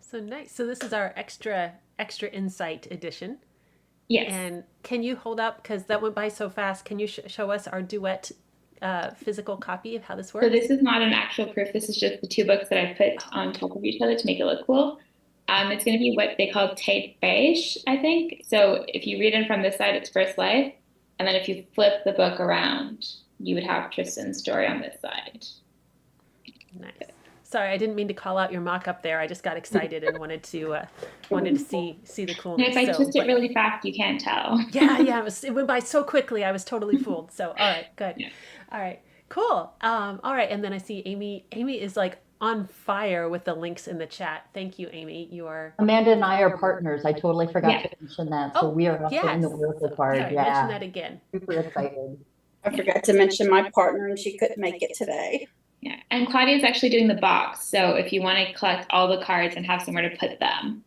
So nice. So this is our extra insight edition. Yes. And can you hold up, because that went by so fast, can you show us our duet physical copy of how this works? So this is not an actual proof. This is just the 2 books that I put on top of each other to make it look cool. It's going to be what they call tape beige, I think. So if you read it from this side, it's First Life. And then if you flip the book around, you would have Tristan's story on this side. Nice. Sorry, I didn't mean to call out your mock-up there. I just got excited and wanted to see the coolness. And if I twist it really fast, you can't tell. Yeah. It went by so quickly. I was totally fooled. So all right, good. Yeah. All right, cool. All right, and then I see Amy. Amy is like on fire with the links in the chat. Thank you, Amy. You are. Amanda and I are partners. I totally forgot to mention that. So we are also in the Oracle part. Sorry, mention that again. Super excited. I forgot to mention my partner, and she couldn't make it today. Yeah, and Claudia is actually doing the box. So if you want to collect all the cards and have somewhere to put them,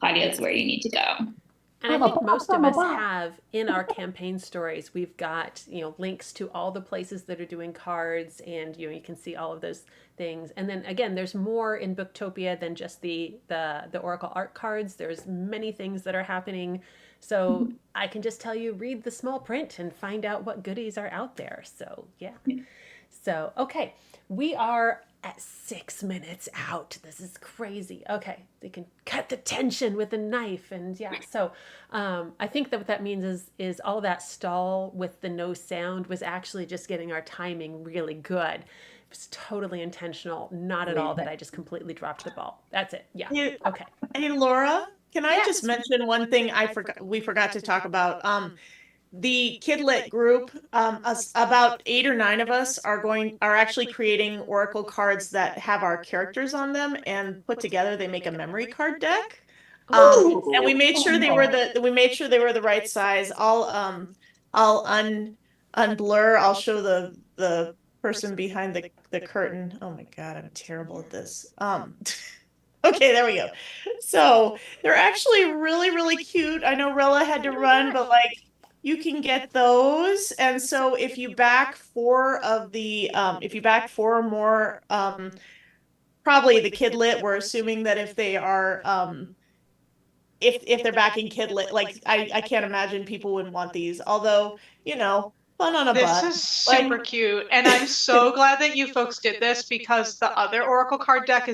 Claudia is where you need to go. And I think most of us have in our campaign stories, we've got, links to all the places that are doing cards, and, you can see all of those things. And then again, there's more in Booktopia than just the Oracle art cards. There's many things that are happening. So I can just tell you, read the small print and find out what goodies are out there. So yeah. So, okay, we are at 6 minutes out. This is crazy. Okay, they can cut the tension with a knife, and yeah. So, I think that what that means is all that stall with the no sound was actually just getting our timing really good. It was totally intentional, not at all that I just completely dropped the ball. That's it. Yeah. Okay. Hey, Laura, can I just mention one thing we forgot to talk about? the Kidlit group, about 8 or 9 of us are actually creating Oracle cards that have our characters on them, and put together they make a memory card deck. And we made sure they were the right size. I'll unblur. I'll show the person behind the curtain. Oh my God, I'm terrible at this. Okay, there we go. So they're actually really, really cute. I know Rella had to run, but like you can get those. And so if you back 4 of the, if you back 4 or more, probably the Kidlit, we're assuming that if they are, if they're backing Kidlit, like I can't imagine people wouldn't want these. Although, fun on a This butt. is super cute, and I'm so glad that you folks did this because the other Oracle card deck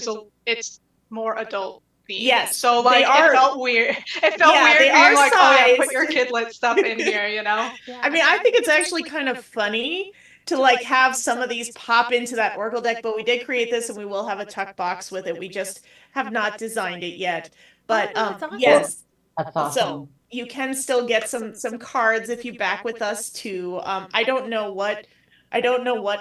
it's more adult themed. Yes, So like it felt weird. It felt weird being like, oh yeah, put your Kidlit stuff in here, I mean, I think it's actually kind of funny to like have some of these pop into that Oracle deck, but we did create this and we will have a tuck box with it. We just have not designed it yet. But yes, That's awesome. so you can still get some cards if you back with us too. I don't know what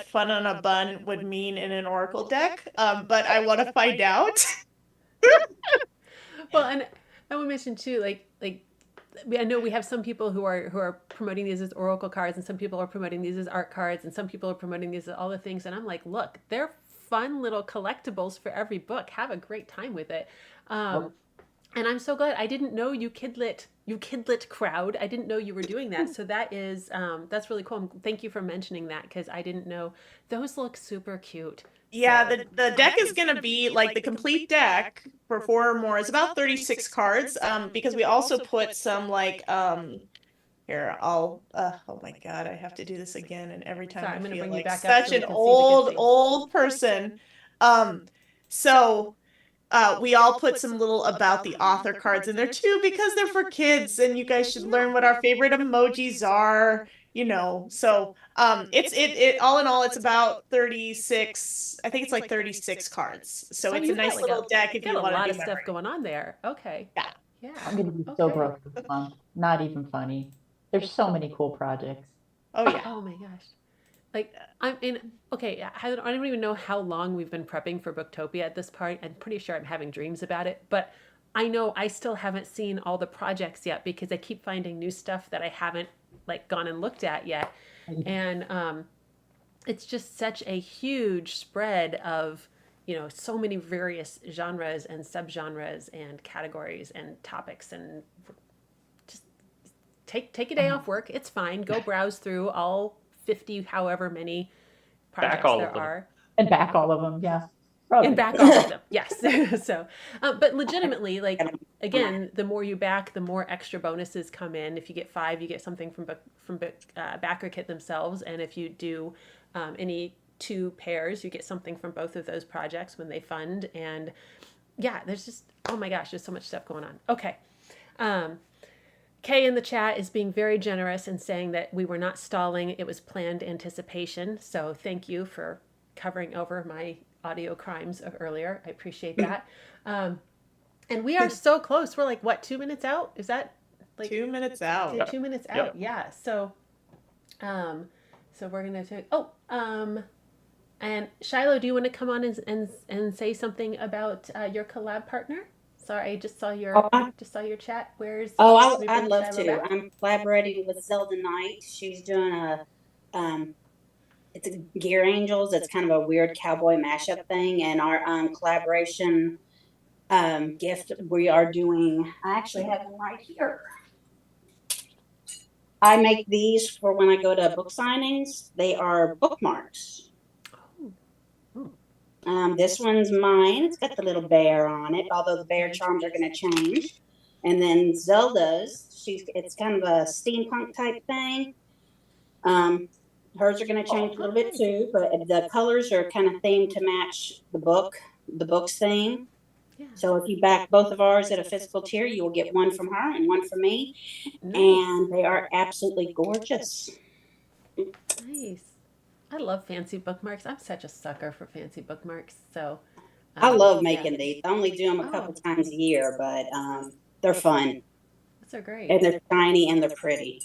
fun on a bun would mean in an Oracle deck, but I want to find out. Well, and I would mention too, like I know we have some people who are promoting these as Oracle cards, and some people are promoting these as art cards, and some people are promoting these as all the things. And I'm like, look, they're fun little collectibles for every book. Have a great time with it. And I'm so glad. I didn't know you Kidlit crowd. I didn't know you were doing that. So that is that's really cool. Thank you for mentioning that, because I didn't know. Those look super cute. Yeah, the deck is going to be like the complete deck for 4 or more. It's about 36 cards, because we also put some like here, oh my God, I have to do this again, and every time Sorry, I'm I gonna feel bring you like back up such so we an can see the good things. old person. So we all put some little about the author cards in there too, because they're for kids, and you guys should learn what our favorite emojis are. So it all in all, it's about 36. I think it's like 36 cards. So it's a nice little deck if you want to do a lot of memory. stuff going on there. Okay. Yeah. I'm going to be so broke this month. Not even funny. There's so many cool projects. Oh yeah. Oh my gosh. Like I don't even know how long we've been prepping for Booktopia at this point. I'm pretty sure I'm having dreams about it, but I know I still haven't seen all the projects yet, because I keep finding new stuff that I haven't like gone and looked at yet. And it's just such a huge spread of, so many various genres and subgenres and categories and topics, and just take a day off work. It's fine. Go browse through all 50, however many projects there are. And back all of them, yeah. Probably. And back all of them, yes. So, but legitimately, like, again, the more you back, the more extra bonuses come in. If you get 5, you get something from BackerKit themselves. And if you do any 2 pairs, you get something from both of those projects when they fund. And yeah, there's just, oh my gosh, there's so much stuff going on. Okay. Kay in the chat is being very generous and saying that we were not stalling. It was planned anticipation. So thank you for covering over my audio crimes of earlier. I appreciate that. And we are so close. We're like, what, 2 minutes out? Is that like 2 minutes out? 2 minutes out. Yeah. So, so we're going to take, and Shiloh, do you want to come on and say something about your collab partner? Sorry, I just saw your chat. Where's I'd love to. I'm collaborating with Zelda Knight. She's doing it's a Gear Angels. It's kind of a weird cowboy mashup thing, and our collaboration gift we are doing. I actually have them right here. I make these for when I go to book signings. They are bookmarks. This one's mine. It's got the little bear on it, although the bear charms are going to change. And then Zelda's, it's kind of a steampunk type thing. Hers are going to change a little bit too, but the colors are kind of themed to match the book's theme. Yeah. So if you back both of ours at a physical tier, you will get one from her and one from me. Nice. And they are absolutely gorgeous. Nice. I love fancy bookmarks. I'm such a sucker for fancy bookmarks. So I love making these. I only do them a couple times a year, but they're fun. Those are great. And they're shiny and they're pretty.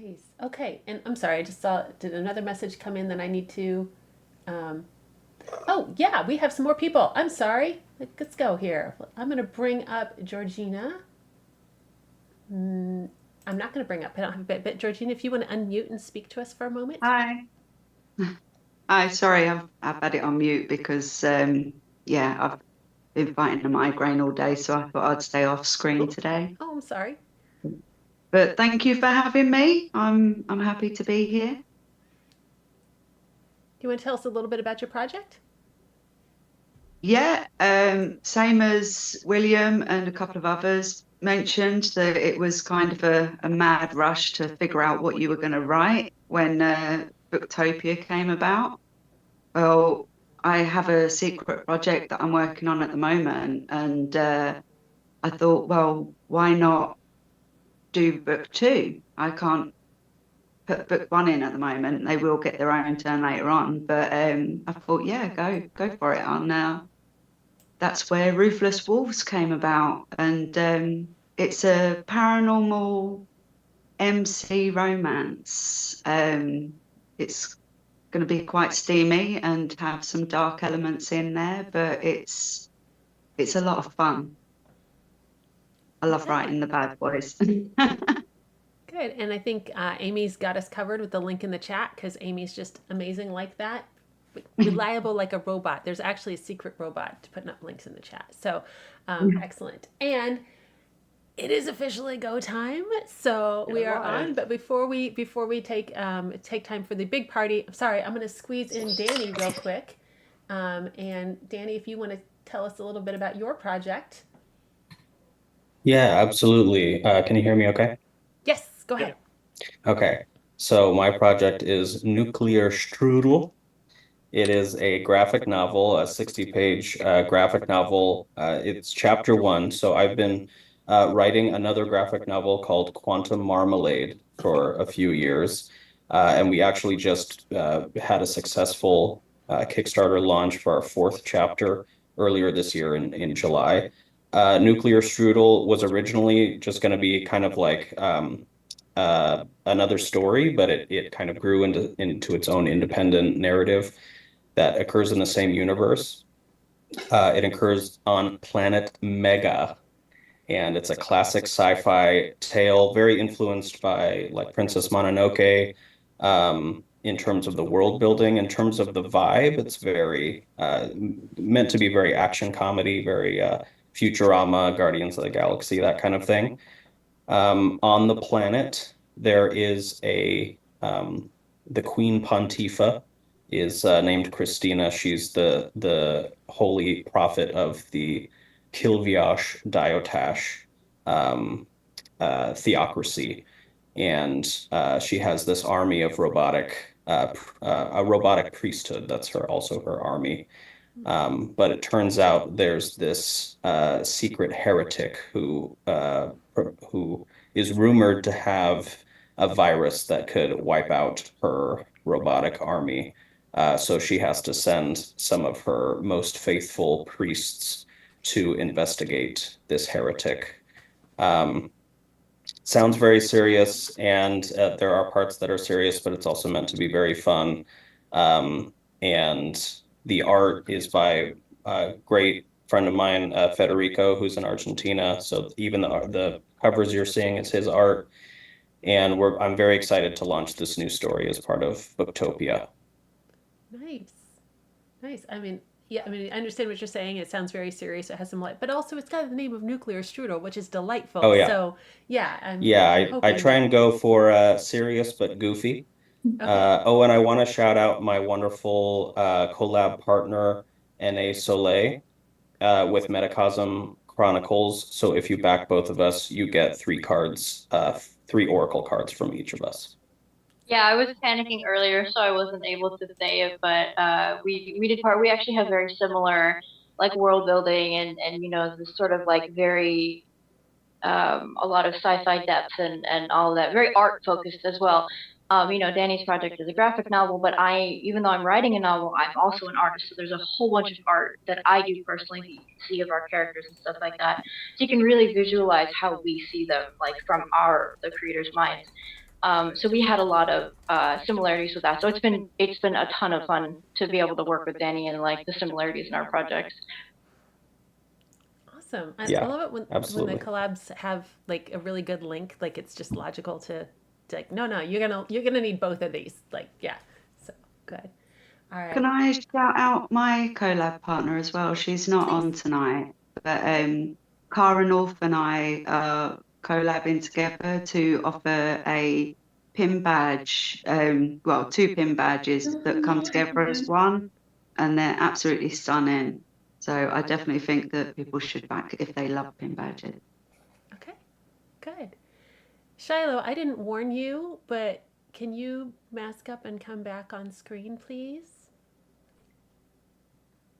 Nice. Okay, and I'm sorry, I just did another message come in that I need to, oh yeah, we have some more people. I'm sorry. Let's go here. I'm gonna bring up Georgina. I'm not gonna bring up, I don't have a bit, but Georgina, if you want to unmute and speak to us for a moment. Hi. Hi, sorry, I've had it on mute because yeah, I've been fighting a migraine all day, so I thought I'd stay off screen today. Oh, I'm sorry. But thank you for having me. I'm happy to be here. Do you want to tell us a little bit about your project? Yeah, same as William and a couple of others mentioned, that it was kind of a mad rush to figure out what you were going to write when Booktopia came about. Well, I have a secret project that I'm working on at the moment, and I thought, well, why not do book 2? I can't put book 1 in at the moment. They will get their own turn later on, but I thought, yeah, go for it. And that's where Ruthless Wolves came about, and it's a paranormal MC romance. It's going to be quite steamy and have some dark elements in there, but it's a lot of fun. I love writing the bad boys. Good, and I think Amy's got us covered with the link in the chat, because Amy's just amazing like that. Reliable like a robot. There's actually a secret robot putting up links in the chat. So excellent. And it is officially go time, so we are on. But before we take time for the big party, sorry, I'm going to squeeze in Danny real quick. And Danny, if you want to tell us a little bit about your project. Yeah, absolutely. Can you hear me okay? Yes, go ahead. Okay, so my project is Nuclear Strudel. It is a graphic novel, a 60-page graphic novel. It's chapter 1, so I've been writing another graphic novel called Quantum Marmalade for a few years. And we actually just had a successful Kickstarter launch for our 4th chapter earlier this year in July. Nuclear Strudel was originally just going to be kind of like another story, but it kind of grew into its own independent narrative that occurs in the same universe. It occurs on planet Mega, and it's a classic sci-fi tale, very influenced by like Princess Mononoke, in terms of the world building. In terms of the vibe, it's very meant to be very action comedy, very Futurama, Guardians of the Galaxy, that kind of thing. On the planet, there is the Queen Pontifa is named Christina. She's the holy prophet of the Kilviash Diotash theocracy, and she has this army of a robotic priesthood. That's also her army. But it turns out there's this secret heretic who is rumored to have a virus that could wipe out her robotic army. So she has to send some of her most faithful priests to investigate this heretic. Sounds very serious, and there are parts that are serious, but it's also meant to be very fun. And the art is by a great friend of mine, Federico, who's in Argentina. So even the covers you're seeing is his art. And I'm very excited to launch this new story as part of Booktopia. Nice. I mean, I understand what you're saying. It sounds very serious. It has some light, but also it's got the name of Nuclear Strudel, which is delightful. Oh, yeah. So yeah. I try and go for serious but goofy. Okay. And I want to shout out my wonderful collab partner, N.A. Soleil, with Metacosm Chronicles. So if you back both of us, you get 3 cards, 3 Oracle cards from each of us. Yeah, I was panicking earlier, so I wasn't able to say it, but we did part. We actually have very similar like world building and this sort of like very a lot of sci-fi depth and all of that, very art focused as well. Danny's project is a graphic novel, but even though I'm writing a novel, I'm also an artist. So there's a whole bunch of art that I do personally that you can see of our characters and stuff like that. So you can really visualize how we see them, like from the creator's minds. So we had a lot of similarities with that. So it's been a ton of fun to be able to work with Danny and like the similarities in our projects. Awesome. I Yeah, love it when absolutely. the collabs have like a really good link. Like it's just logical to like, no, you're gonna need both of these. Like, yeah. So good. All right. Can I shout out my collab partner as well? She's not on Please. tonight, but Cara North and I are collabing together to offer a pin badge, well, 2 pin badges that come together as one, and they're absolutely stunning. So I definitely think that people should back if they love pin badges. Okay. Good. Shiloh, I didn't warn you, but can you mask up and come back on screen, please?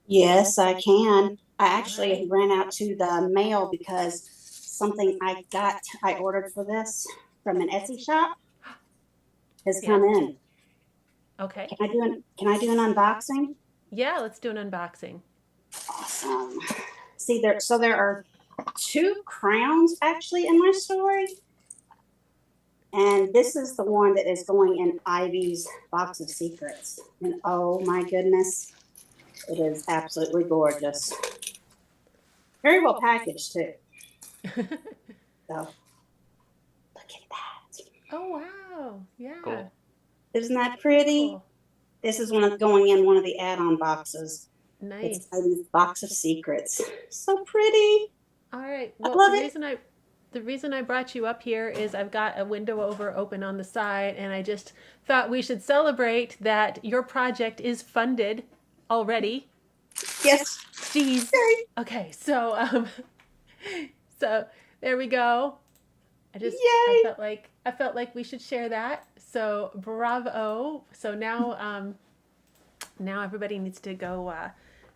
Yes, I can. I actually Alright. ran out to the mail because something I ordered for this from an Etsy shop has Yeah. come in. Okay. Can I do an unboxing? Yeah, let's do an unboxing. Awesome. See there are 2 crowns actually in my story. And this is the one that is going in Ivy's box of secrets. And oh my goodness, it is absolutely gorgeous. Very well packaged too. So look at that. Oh wow. Yeah. Cool. Isn't that pretty? Cool. This is going in one of the add-on boxes. Nice. It's Ivy's box of secrets. So pretty. All right. I Well, love the reason I brought you up here is I've got a window open on the side, and I just thought we should celebrate that your project is funded already. Yes. Jeez. Okay, so so there we go. Yay! I felt like we should share that. So bravo. So now now everybody needs to go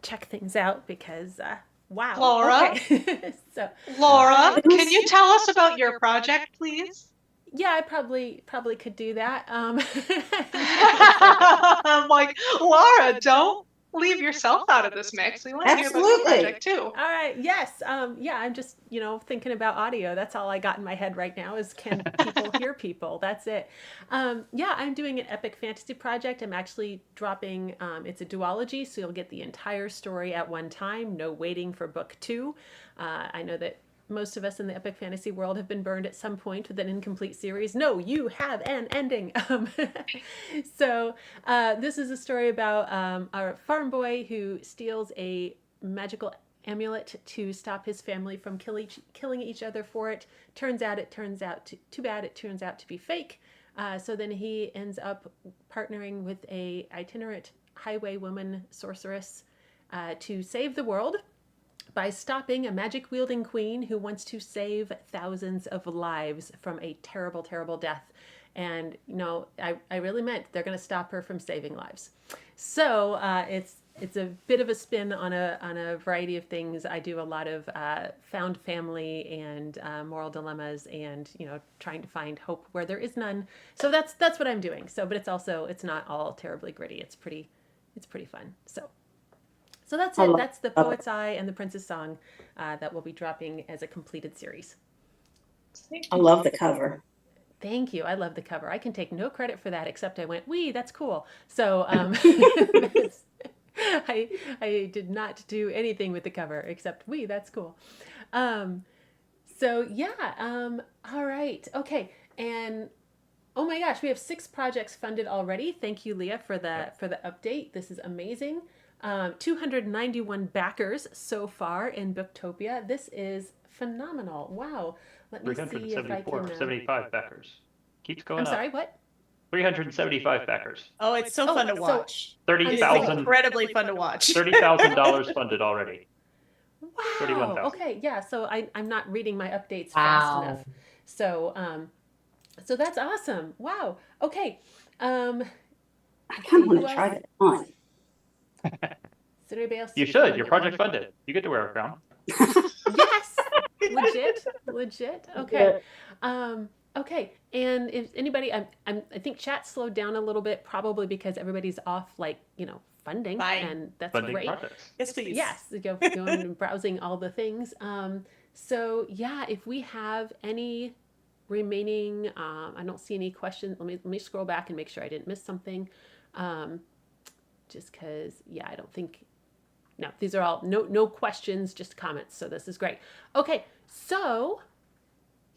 check things out because wow. Laura? Okay. So Laura, can you tell us about your project, please? yeah, I probably could do that. I'm like, Laura, don't leave yourself out of this mix. We want to hear about your Absolutely. project too. All right. Yes. Yeah. I'm just, thinking about audio. That's all I got in my head right now is can people hear people? That's it. Yeah. I'm doing an epic fantasy project. I'm actually dropping. It's a duology, so you'll get the entire story at one time. No waiting for book 2. I know that most of us in the epic fantasy world have been burned at some point with an incomplete series. No, you have an ending. So this is a story about a farm boy who steals a magical amulet to stop his family from killing each other for it. Too bad it turns out to be fake. So then he ends up partnering with a itinerant highway woman sorceress to save the world by stopping a magic-wielding queen who wants to save thousands of lives from a terrible, terrible death. And, I really meant they're going to stop her from saving lives. So it's a bit of a spin on a variety of things. I do a lot of found family and moral dilemmas and, trying to find hope where there is none. So that's what I'm doing. So, but it's not all terribly gritty. It's pretty fun. So that's it. That's the Poet's Eye and the Prince's Song that will be dropping as a completed series. I love the cover. Thank you. I love the cover. I can take no credit for that except I went, wee, that's cool. So I did not do anything with the cover except, wee, that's cool. So yeah. All right. Okay. And oh my gosh, we have 6 projects funded already. Thank you, Leah, for the update. This is amazing. 291 backers so far in Booktopia. This is phenomenal. Wow. Let me see if I 374, can. 75 backers. Keeps going I'm up. sorry, what? 375 backers. Oh, it's so fun to so- watch. It's 30,000 incredibly fun to watch. $30,000 funded already. Wow. 31,000. Okay. Yeah. So I'm not reading my updates Wow. fast enough. So so that's awesome. Wow. Okay. I kind of want to try that on. Is there anybody else? You should. Your project funded. You get to wear a crown. Yes. Legit. Okay. Okay. And if anybody, I think chat slowed down a little bit, probably because everybody's off, funding, Fine. and that's Funding great. projects. Yes, please. Yes, going and browsing all the things. So yeah, if we have any remaining. I don't see any questions. Let me scroll back and make sure I didn't miss something. Just because, yeah, I don't think, no, these are all, no questions, just comments. So this is great. Okay, so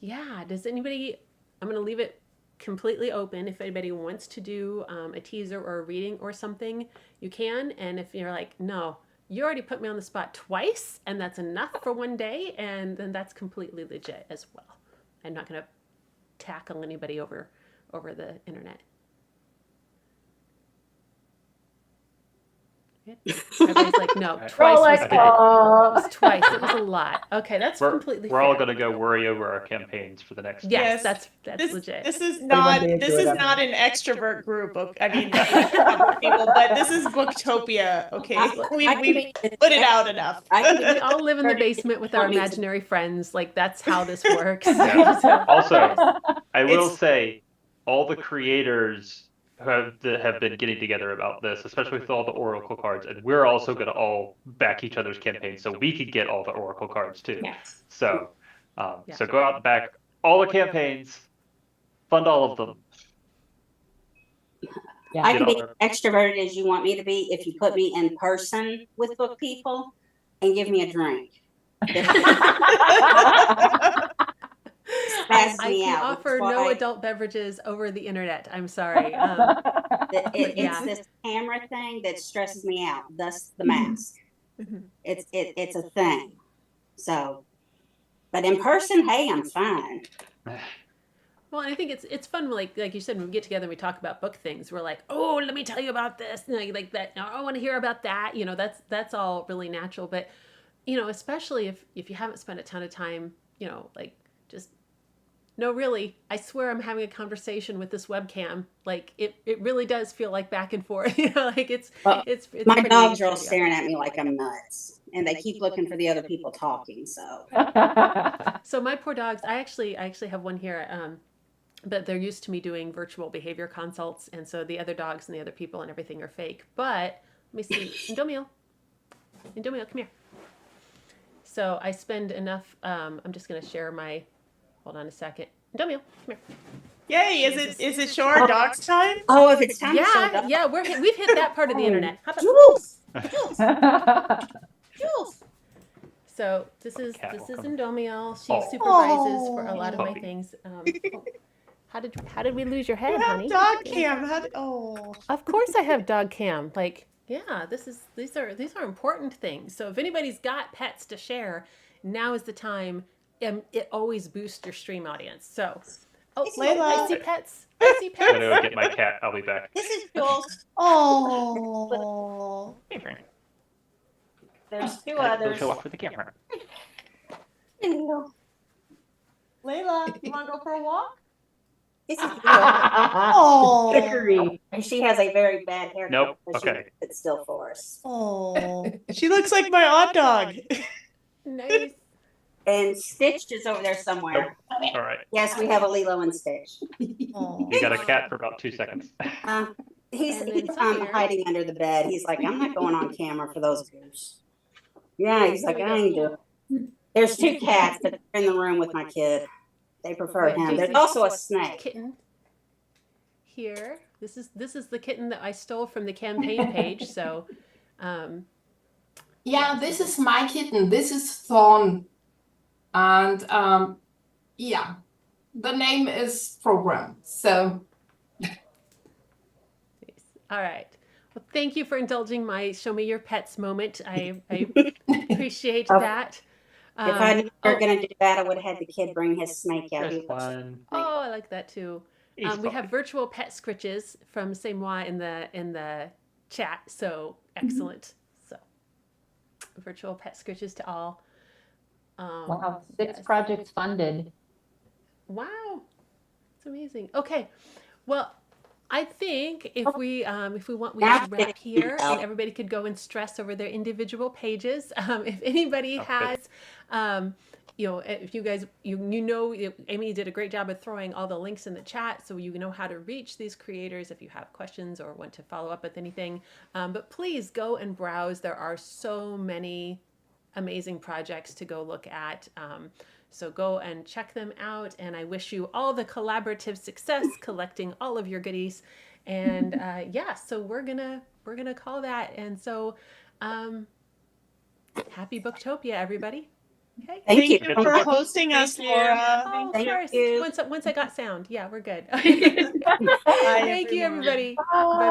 yeah, does anybody, I'm going to leave it completely open. If anybody wants to do a teaser or a reading or something, you can. And if you're like, no, you already put me on the spot twice and that's enough for one day, and then that's completely legit as well. I'm not going to tackle anybody over the internet. Everybody's like, no, twice was good. It was twice. It was a lot. Okay, that's completely fair. We're all gonna go worry over our campaigns for the next. Yes, that's legit. This is not an extrovert group. I mean, people, but this is Booktopia. Okay, we put it out enough. We all live in the basement with our imaginary friends. Like that's how this works. Yeah. Also, I will say, all the creators have been getting together about this, especially with all the Oracle cards, and we're also going to all back each other's campaigns so we can get all the Oracle cards too. Yes. So, so go out and back all the campaigns, fund all of them. Yeah. I can be extroverted as you want me to be if you put me in person with book people and give me a drink. I can offer no adult beverages over the internet. I'm sorry. It's this camera thing that stresses me out. Thus the mask. It's a thing. So, but in person, hey, I'm fine. Well, and I think it's fun. Like you said, when we get together and we talk about book things, we're like, oh, let me tell you about this, and like that. I want to hear about that. You know, that's all really natural. But you know, especially if you haven't spent a ton of time, you know, like just. No, really, I swear I'm having a conversation with this webcam. Like it really does feel like back and forth. You know, like it's my dogs are all staring at me like I'm nuts, and they keep looking for the other people talking. So, so my poor dogs. I actually have one here. But they're used to me doing virtual behavior consults, and so the other dogs and the other people and everything are fake. But let me see, Indomio, come here. So I spend enough. I'm just going to share my. Hold on a second. Indomio, come here. Yay! Is it show our dogs time? Oh, if it's time. Yeah, we've hit that part of the internet. Jules. So this is Indomio. She supervises for a lot of my things. How did we lose your head, honey? Dog cam. Of course I have dog cam. Like, yeah, these are important things. So if anybody's got pets to share, now is the time. It always boosts your stream audience. So, Layla. I see pets. I'm gonna go get my cat. I'll be back. This is Jules. Oh. There's two others. Go show off for the camera. Layla, you want to go for a walk? This is Oh. She has a very bad haircut. Nope. But Okay. It's still for us. Oh. She looks like my odd dog. Nice. And Stitch is over there somewhere. All right. Yes, we have a Lilo and Stitch. Oh. You got a cat for about 2 seconds. He's hiding under the bed. He's like, I'm not going on camera for those goose. Yeah, he's like, I ain't doing it. There's 2 cats, but they're in the room with my kid. They prefer him. There's also a snake. Kitten. Here, this is the kitten that I stole from the campaign page. So, yeah, this is my kitten. This is Thorn. And yeah, the name is programmed. So, all right. Well, thank you for indulging my show me your pets moment. I appreciate that. If I knew we were going to do that, I would have had the kid bring his snake out. Oh, I like that too. We have virtual pet scritches from Semois in the chat. So excellent. So virtual pet scritches to all. Wow, 6 projects funded. Wow, it's amazing. Okay, well, I think if we want, we should wrap here, and everybody could go and stress over their individual pages. If anybody has, if you guys, Amy did a great job of throwing all the links in the chat, so you know how to reach these creators if you have questions or want to follow up with anything. But please go and browse. There are so many amazing projects to go look at. So go and check them out. And I wish you all the collaborative success collecting all of your goodies. And yeah, so we're gonna call that. And so happy Booktopia, everybody. Okay. Thank you. for hosting us, Laura. Oh, of Thank course. you. Once I got sound. Yeah, we're good. Bye, Thank you, everybody. Bye.